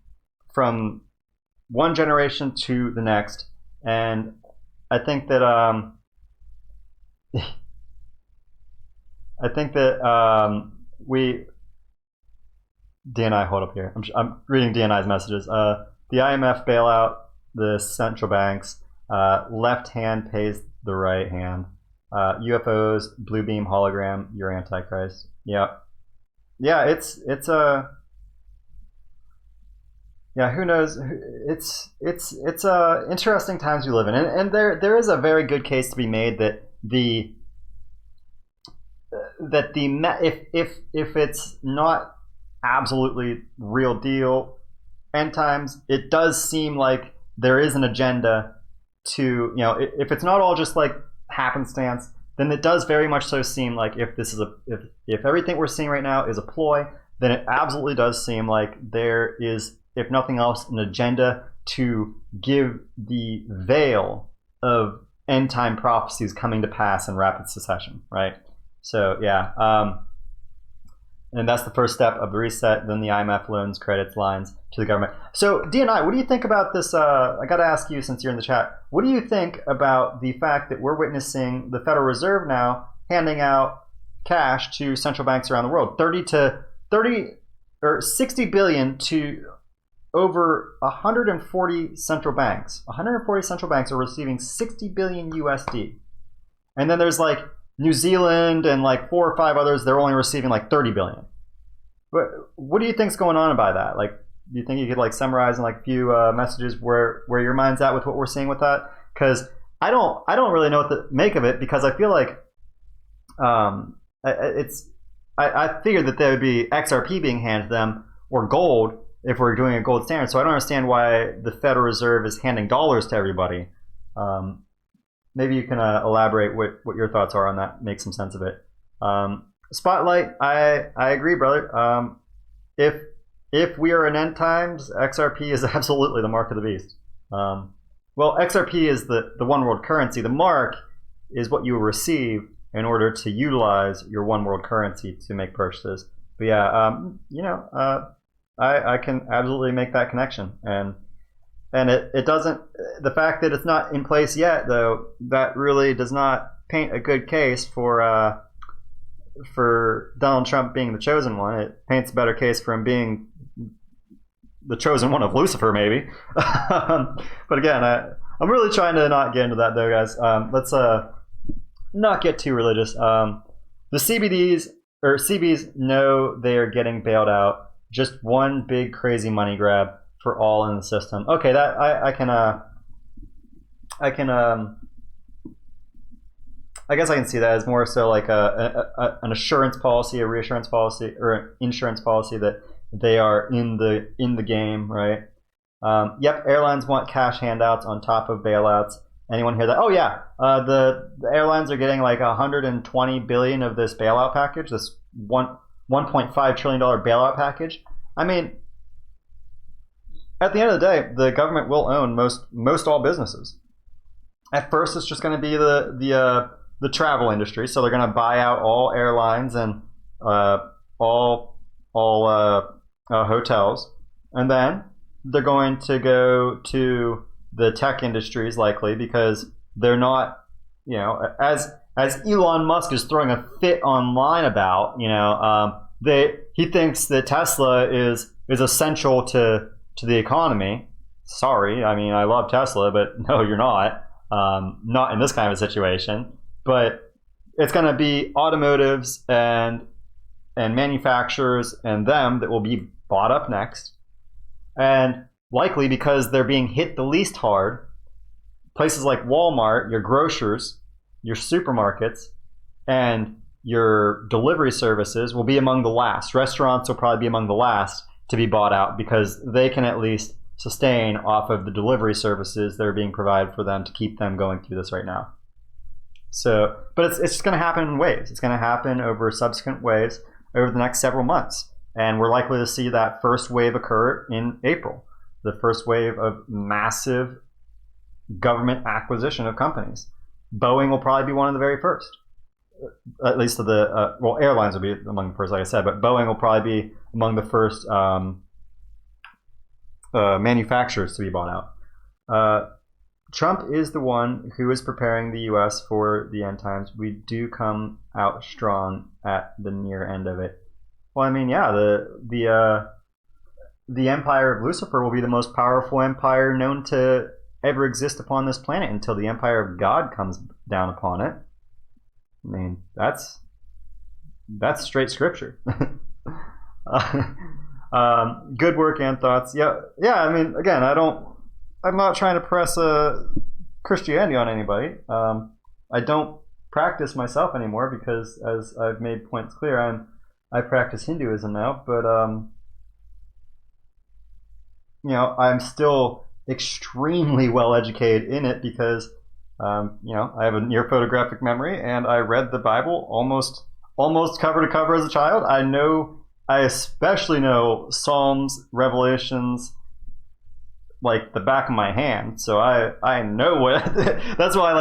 one generation to the next, and I think that DNI, hold up here. I'm reading DNI's messages. The IMF bailout, the central banks, left hand pays the right hand. UFOs, blue beam hologram, you're Antichrist. Yeah, it's yeah, who knows? It's interesting times we live in, and there is a very good case to be made that if it's not absolutely real deal end times, it does seem like there is an agenda to, if it's not all just like happenstance, then it does very much so seem like if this is if everything we're seeing right now is a ploy, then it absolutely does seem like there is, if nothing else, an agenda to give the veil of end time prophecies coming to pass in rapid succession, right? So yeah, and that's the first step of the reset. Then the IMF loans credits lines to the government. So DNI, what do you think about this? I got to ask you, since you're in the chat, what do you think about the fact that we're witnessing the Federal Reserve now handing out cash to central banks around the world, 60 billion to over 140 central banks. 140 central banks are receiving 60 billion USD, and then there's like New Zealand and like 4 or 5 others, they're only receiving like 30 billion. But what do you think's going on by that? Like, do you think you could like summarize in like a few messages where your mind's at with what we're seeing with that? Because I don't really know what to make of it, because I feel like I figured that there would be XRP being handed to them or gold if we're doing a gold standard. So I don't understand why the Federal Reserve is handing dollars to everybody. Maybe you can elaborate what your thoughts are on that, make some sense of it. Spotlight, I agree, brother. If we are in end times, XRP is absolutely the mark of the beast. Well, XRP is the one world currency. The mark is what you will receive in order to utilize your one world currency to make purchases. But yeah, I can absolutely make that connection, and it doesn't, the fact that it's not in place yet, though, that really does not paint a good case for Donald Trump being the chosen one. It paints a better case for him being the chosen one of Lucifer, maybe. But again, I'm really trying to not get into that, though, guys. Let's not get too religious. The CBs know they are getting bailed out. Just one big crazy money grab for all in the system. Okay, that I guess I can see that as more so like an assurance policy, a reassurance policy, or an insurance policy that they are in the game, right? Yep, airlines want cash handouts on top of bailouts. Anyone hear that? Oh yeah, the airlines are getting like 120 billion of this bailout package, this $1.5 trillion bailout package. I mean, at the end of the day, the government will own most all businesses. At first, it's just going to be the travel industry, so they're going to buy out all airlines and all hotels, and then they're going to go to the tech industries, likely, because they're not, as Elon Musk is throwing a fit online about, he thinks that Tesla is essential to the economy. Sorry, I mean, I love Tesla, but no, you're not. Not in this kind of a situation. But it's going to be automotives and manufacturers and them that will be bought up next. And likely because they're being hit the least hard, places like Walmart, your grocers, your supermarkets, and your delivery services will be among the last. Restaurants will probably be among the last to be bought out, because they can at least sustain off of the delivery services that are being provided for them to keep them going through this right now. So, but it's just going to happen in waves. It's going to happen over subsequent waves over the next several months. And we're likely to see that first wave occur in April, the first wave of massive government acquisition of companies. Boeing will probably be one of the very first. At least airlines will be among the first, like I said, but Boeing will probably be among the first manufacturers to be bought out. Trump is the one who is preparing the U.S. for the end times. We do come out strong at the near end of it. Well, I mean, yeah, the empire of Lucifer will be the most powerful empire known to ever exist upon this planet until the empire of God comes down upon it. I mean, that's straight scripture. Good work and thoughts. Yeah. I mean, again, I'm not trying to press Christianity on anybody. I don't practice myself anymore because, as I've made points clear, I practice Hinduism now. But I'm still extremely well educated in it because I have a near photographic memory, and I read the Bible almost cover to cover as a child. I especially know Psalms, Revelations, like the back of my hand. So I know what. that's why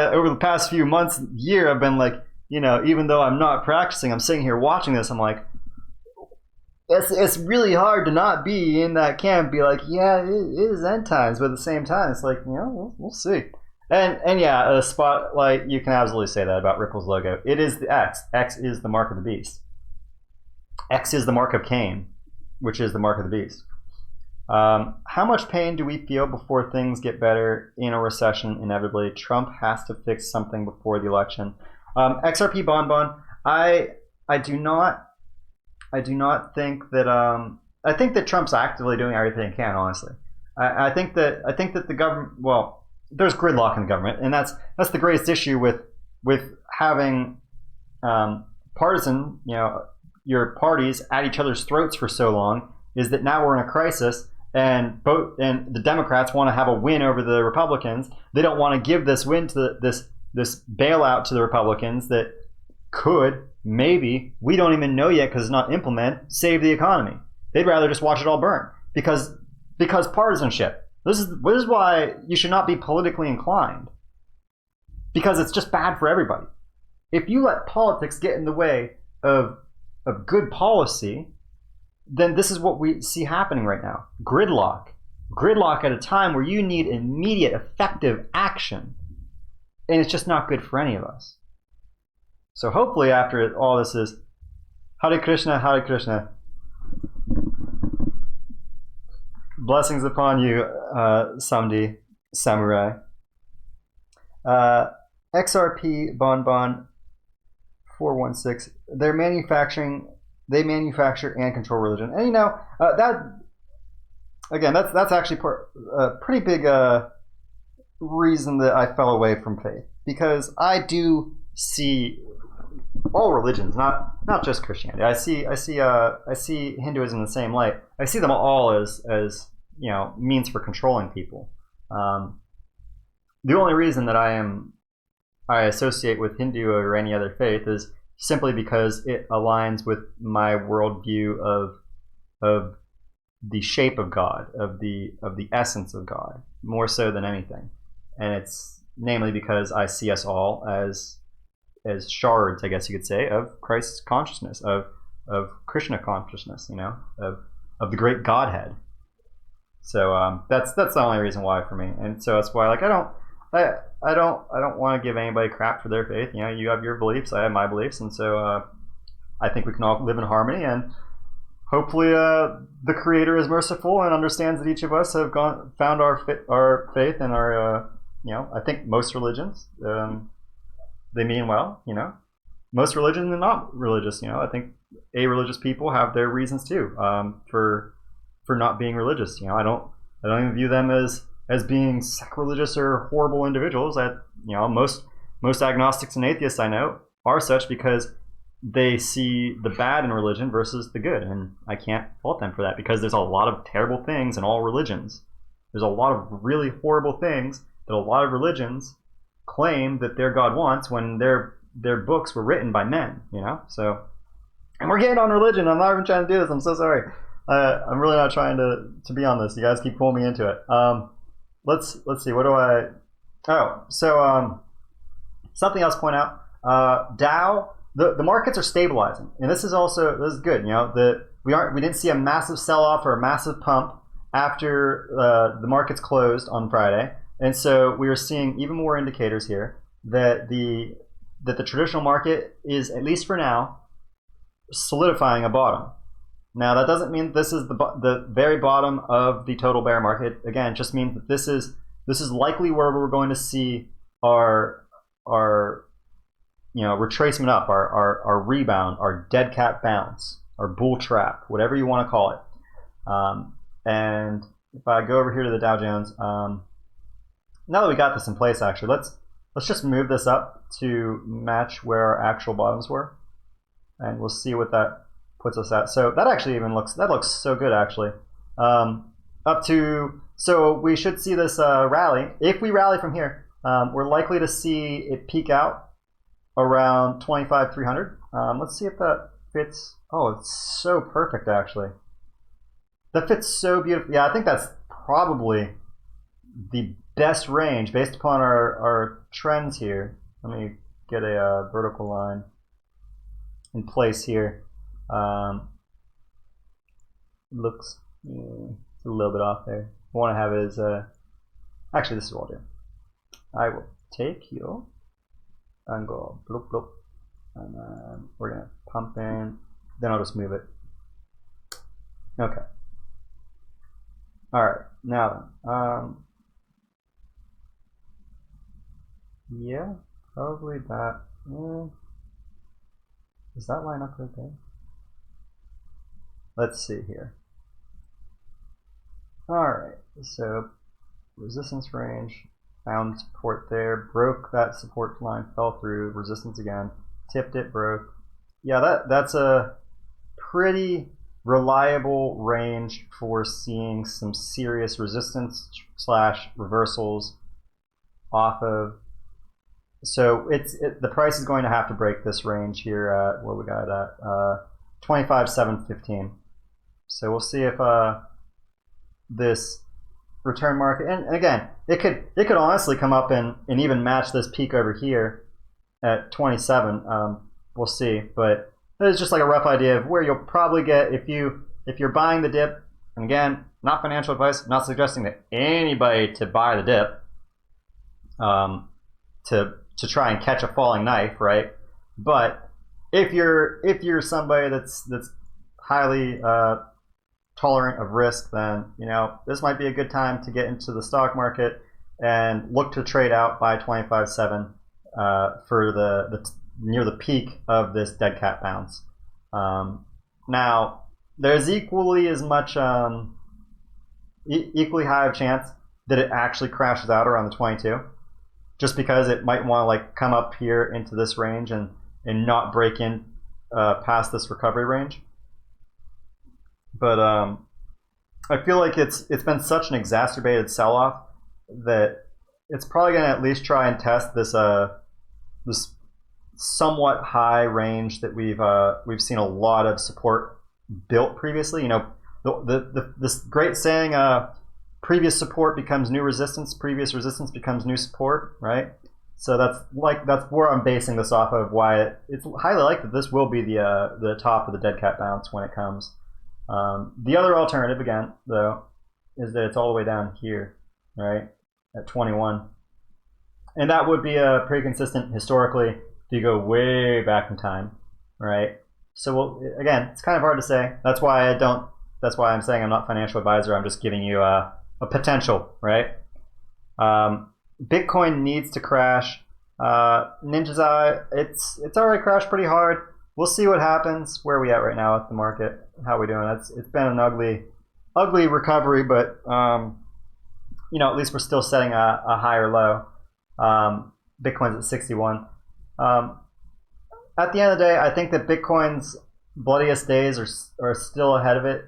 over the past few months, year, I've been like, even though I'm not practicing, I'm sitting here watching this. I'm like, it's really hard to not be in that camp. Be like, yeah, it is end times, but at the same time, it's like, we'll see. And yeah, a spotlight, you can absolutely say that about Ripple's logo. It is the X. X is the mark of the beast. X is the mark of Cain, which is the mark of the beast. How much pain do we feel before things get better in a recession? Inevitably, Trump has to fix something before the election. XRP Bonbon, I do not think that. I think that Trump's actively doing everything he can. Honestly, I think that the government. Well, there's gridlock in the government, and that's the greatest issue with having partisan, your parties at each other's throats for so long, is that now we're in a crisis, and the Democrats want to have a win over the Republicans. They don't want to give this win to this bailout to the Republicans that could, maybe, we don't even know yet because it's not implemented, save the economy. They'd rather just watch it all burn because partisanship. This is why you should not be politically inclined, because it's just bad for everybody. If you let politics get in the way of good policy, then this is what we see happening right now. Gridlock at a time where you need immediate, effective action, and it's just not good for any of us. So hopefully after all this is Hare Krishna, Hare Krishna. Blessings upon you, Samdi Samurai. XRP Bonbon 416. They manufacture and control religion, and that's actually a pretty big reason that I fell away from faith, because I do see all religions, not just Christianity. I see Hinduism in the same light. I see them all as means for controlling people. The only reason that I associate with Hindu or any other faith is simply because it aligns with my worldview of the shape of God, of the essence of God, more so than anything. And it's namely because I see us all as shards, I guess you could say, of Christ's consciousness, of Krishna consciousness, of the great Godhead. So that's the only reason why for me, and so that's why I don't want to give anybody crap for their faith. You have your beliefs, I have my beliefs, and so I think we can all live in harmony, and hopefully the Creator is merciful and understands that each of us have found our faith and our I think most religions they mean well. Most religions are not religious. I think a-religious people have their reasons too for not being religious. I don't even view them as being sacrilegious or horrible individuals. Most agnostics and atheists I know are such because they see the bad in religion versus the good, and I can't fault them for that, because there's a lot of terrible things in all religions. There's a lot of really horrible things that a lot of religions claim that their God wants when their books were written by men. So, and we're getting on religion. I'm not even trying to do this. I'm so sorry. I'm really not trying to be on this. You guys keep pulling me into it. Let's see. What do I? Oh, so something else to point out. Dow. The markets are stabilizing, and this is good. We didn't see a massive sell-off or a massive pump after the markets closed on Friday, and so we are seeing even more indicators here that the traditional market is, at least for now, solidifying a bottom. Now, that doesn't mean this is the very bottom of the total bear market. Again, it just means that this is likely where we're going to see our retracement up, our rebound, our dead cat bounce, our bull trap, whatever you want to call it. And if I go over here to the Dow Jones, now that we got this in place, actually, let's just move this up to match where our actual bottoms were, and we'll see what that puts us at. So that actually even looks so good, actually. So we should see this rally. If we rally from here, we're likely to see it peak out around 25,300. Let's see if that fits. Oh, it's so perfect, actually. That fits so beautifully. Yeah, I think that's probably the best range based upon our trends here. Let me get a vertical line in place here. Looks it's a little bit off there. I want to have it as actually, this is what I'll do. I will take you and go bloop bloop, and then we're gonna pump in. Then I'll just move it. Okay. All right. Now then, yeah, probably that. Does that line up right there? Let's see here. Alright, so resistance range, found support there, broke that support line, fell through, resistance again, tipped it, broke. Yeah, that's a pretty reliable range for seeing some serious resistance / reversals off of. So the price is going to have to break this range here at what we got at 25,715. So we'll see if this return market, and again, it could honestly come up and even match this peak over here at 27. We'll see, but it's just like a rough idea of where you'll probably get if you're buying the dip. And again, not financial advice, not suggesting to anybody to buy the dip to try and catch a falling knife, right? But if you're somebody that's highly tolerant of risk, then this might be a good time to get into the stock market and look to trade out by 25.7 for the near the peak of this dead cat bounce. Now there's equally high of chance that it actually crashes out around the 22, just because it might want to like come up here into this range and not break in past this recovery range. But I feel like it's been such an exacerbated sell-off that it's probably going to at least try and test this this somewhat high range that we've seen a lot of support built previously. This great saying, previous support becomes new resistance, previous resistance becomes new support, right? So that's where I'm basing this off of, why it's highly likely that this will be the top of the dead cat bounce when it comes. The other alternative, again, though, is that it's all the way down here, right, at 21. And that would be pretty consistent historically if you go way back in time, right? So again, it's kind of hard to say. That's why I'm saying I'm not a financial advisor. I'm just giving you a potential, right? Bitcoin needs to crash. Ninja's Eye, it's already crashed pretty hard. We'll see what happens. Where are we at right now with the market? How are we doing? It's been an ugly recovery, but at least we're still setting a higher low. Bitcoin's at 61. At the end of the day, I think that Bitcoin's bloodiest days are still ahead of it,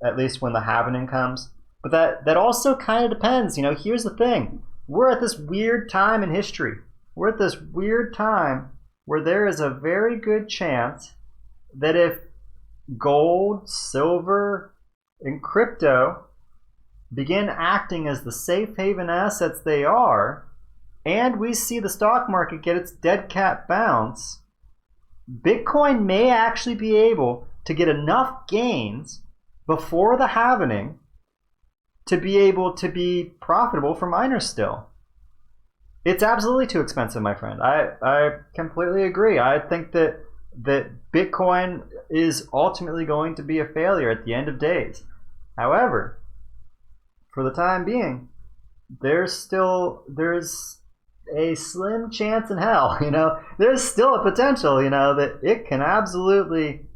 at least when the halvening comes. But that also kind of depends. Here's the thing. We're at this weird time in history. We're at this weird time where there is a very good chance that if gold, silver, and crypto begin acting as the safe haven assets they are, and we see the stock market get its dead cat bounce, Bitcoin may actually be able to get enough gains before the halvening to be able to be profitable for miners still. It's absolutely too expensive, my friend. I completely agree. I think that Bitcoin is ultimately going to be a failure at the end of days. However, for the time being, there's a slim chance in hell. There's still a potential, that it can absolutely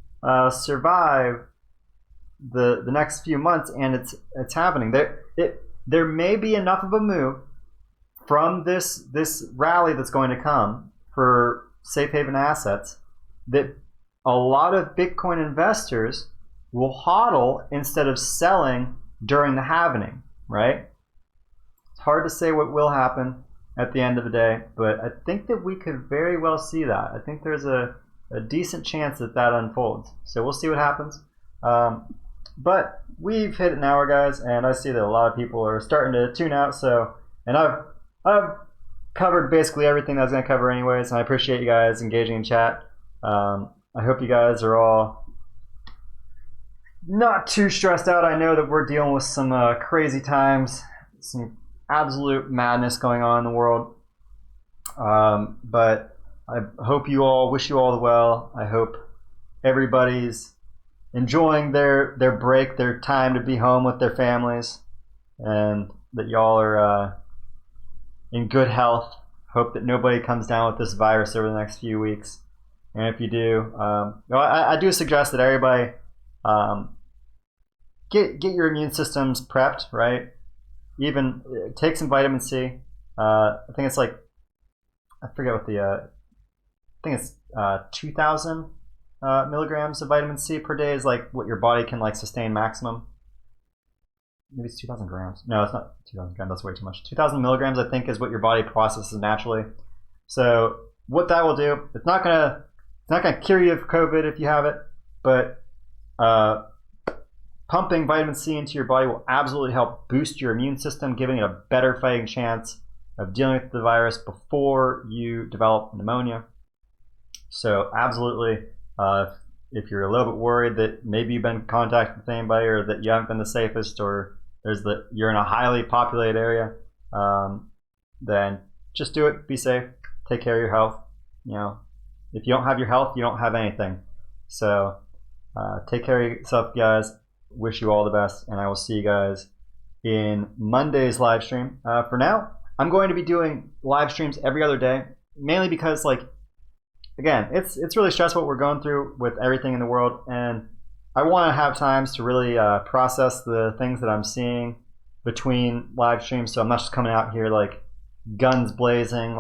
survive the next few months, and it's happening. There may be enough of a move from this rally that's going to come for safe haven assets that a lot of Bitcoin investors will hodl instead of selling during the halvening, right? It's hard to say what will happen at the end of the day, but I think that we could very well see that. I think there's a decent chance that unfolds. So we'll see what happens. But we've hit an hour, guys, and I see that a lot of people are starting to tune out. And I've covered basically everything that I was going to cover anyways, and I appreciate you guys engaging in chat. I hope you guys are all not too stressed out. I know that we're dealing with some crazy times, some absolute madness going on in the world. But I wish you all the well. I hope everybody's enjoying their break, their time to be home with their families, and that y'all are in good health. Hope that nobody comes down with this virus over the next few weeks. And if you do, I do suggest that everybody get your immune systems prepped, right? Even take some vitamin C. I think it's I forget what I think it's 2,000 milligrams of vitamin C per day is what your body can sustain maximum. Maybe it's 2,000 grams. No, it's not 2,000 grams. That's way too much. 2,000 milligrams, I think, is what your body processes naturally. So what that will do, it's not gonna cure you of COVID if you have it, but pumping vitamin C into your body will absolutely help boost your immune system, giving it a better fighting chance of dealing with the virus before you develop pneumonia. So absolutely, if you're a little bit worried that maybe you've been in contact with anybody, or that you haven't been the safest, or you're in a highly populated area, then just do it. Be safe. Take care of your health. If you don't have your health, you don't have anything. So take care of yourself, guys. Wish you all the best, and I will see you guys in Monday's live stream. For now, I'm going to be doing live streams every other day, mainly because again, it's really stressful what we're going through with everything in the world, and I want to have times to really process the things that I'm seeing between live streams. So I'm not just coming out here guns blazing,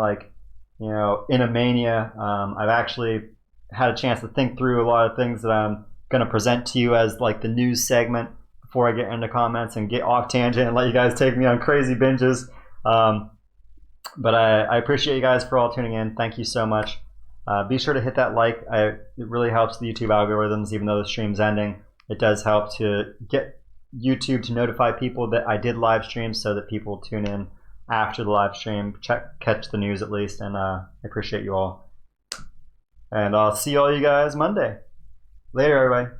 in Amania. I've actually had a chance to think through a lot of things that I'm going to present to you as the news segment before I get into comments and get off tangent and let you guys take me on crazy binges. But I appreciate you guys for all tuning in. Thank you so much. Be sure to hit that like. It really helps the YouTube algorithms. Even though the stream's ending, it does help to get YouTube to notify people that I did live stream, so that people tune in after the live stream, catch the news at least. And I appreciate you all. And I'll see all you guys Monday. Later, everybody.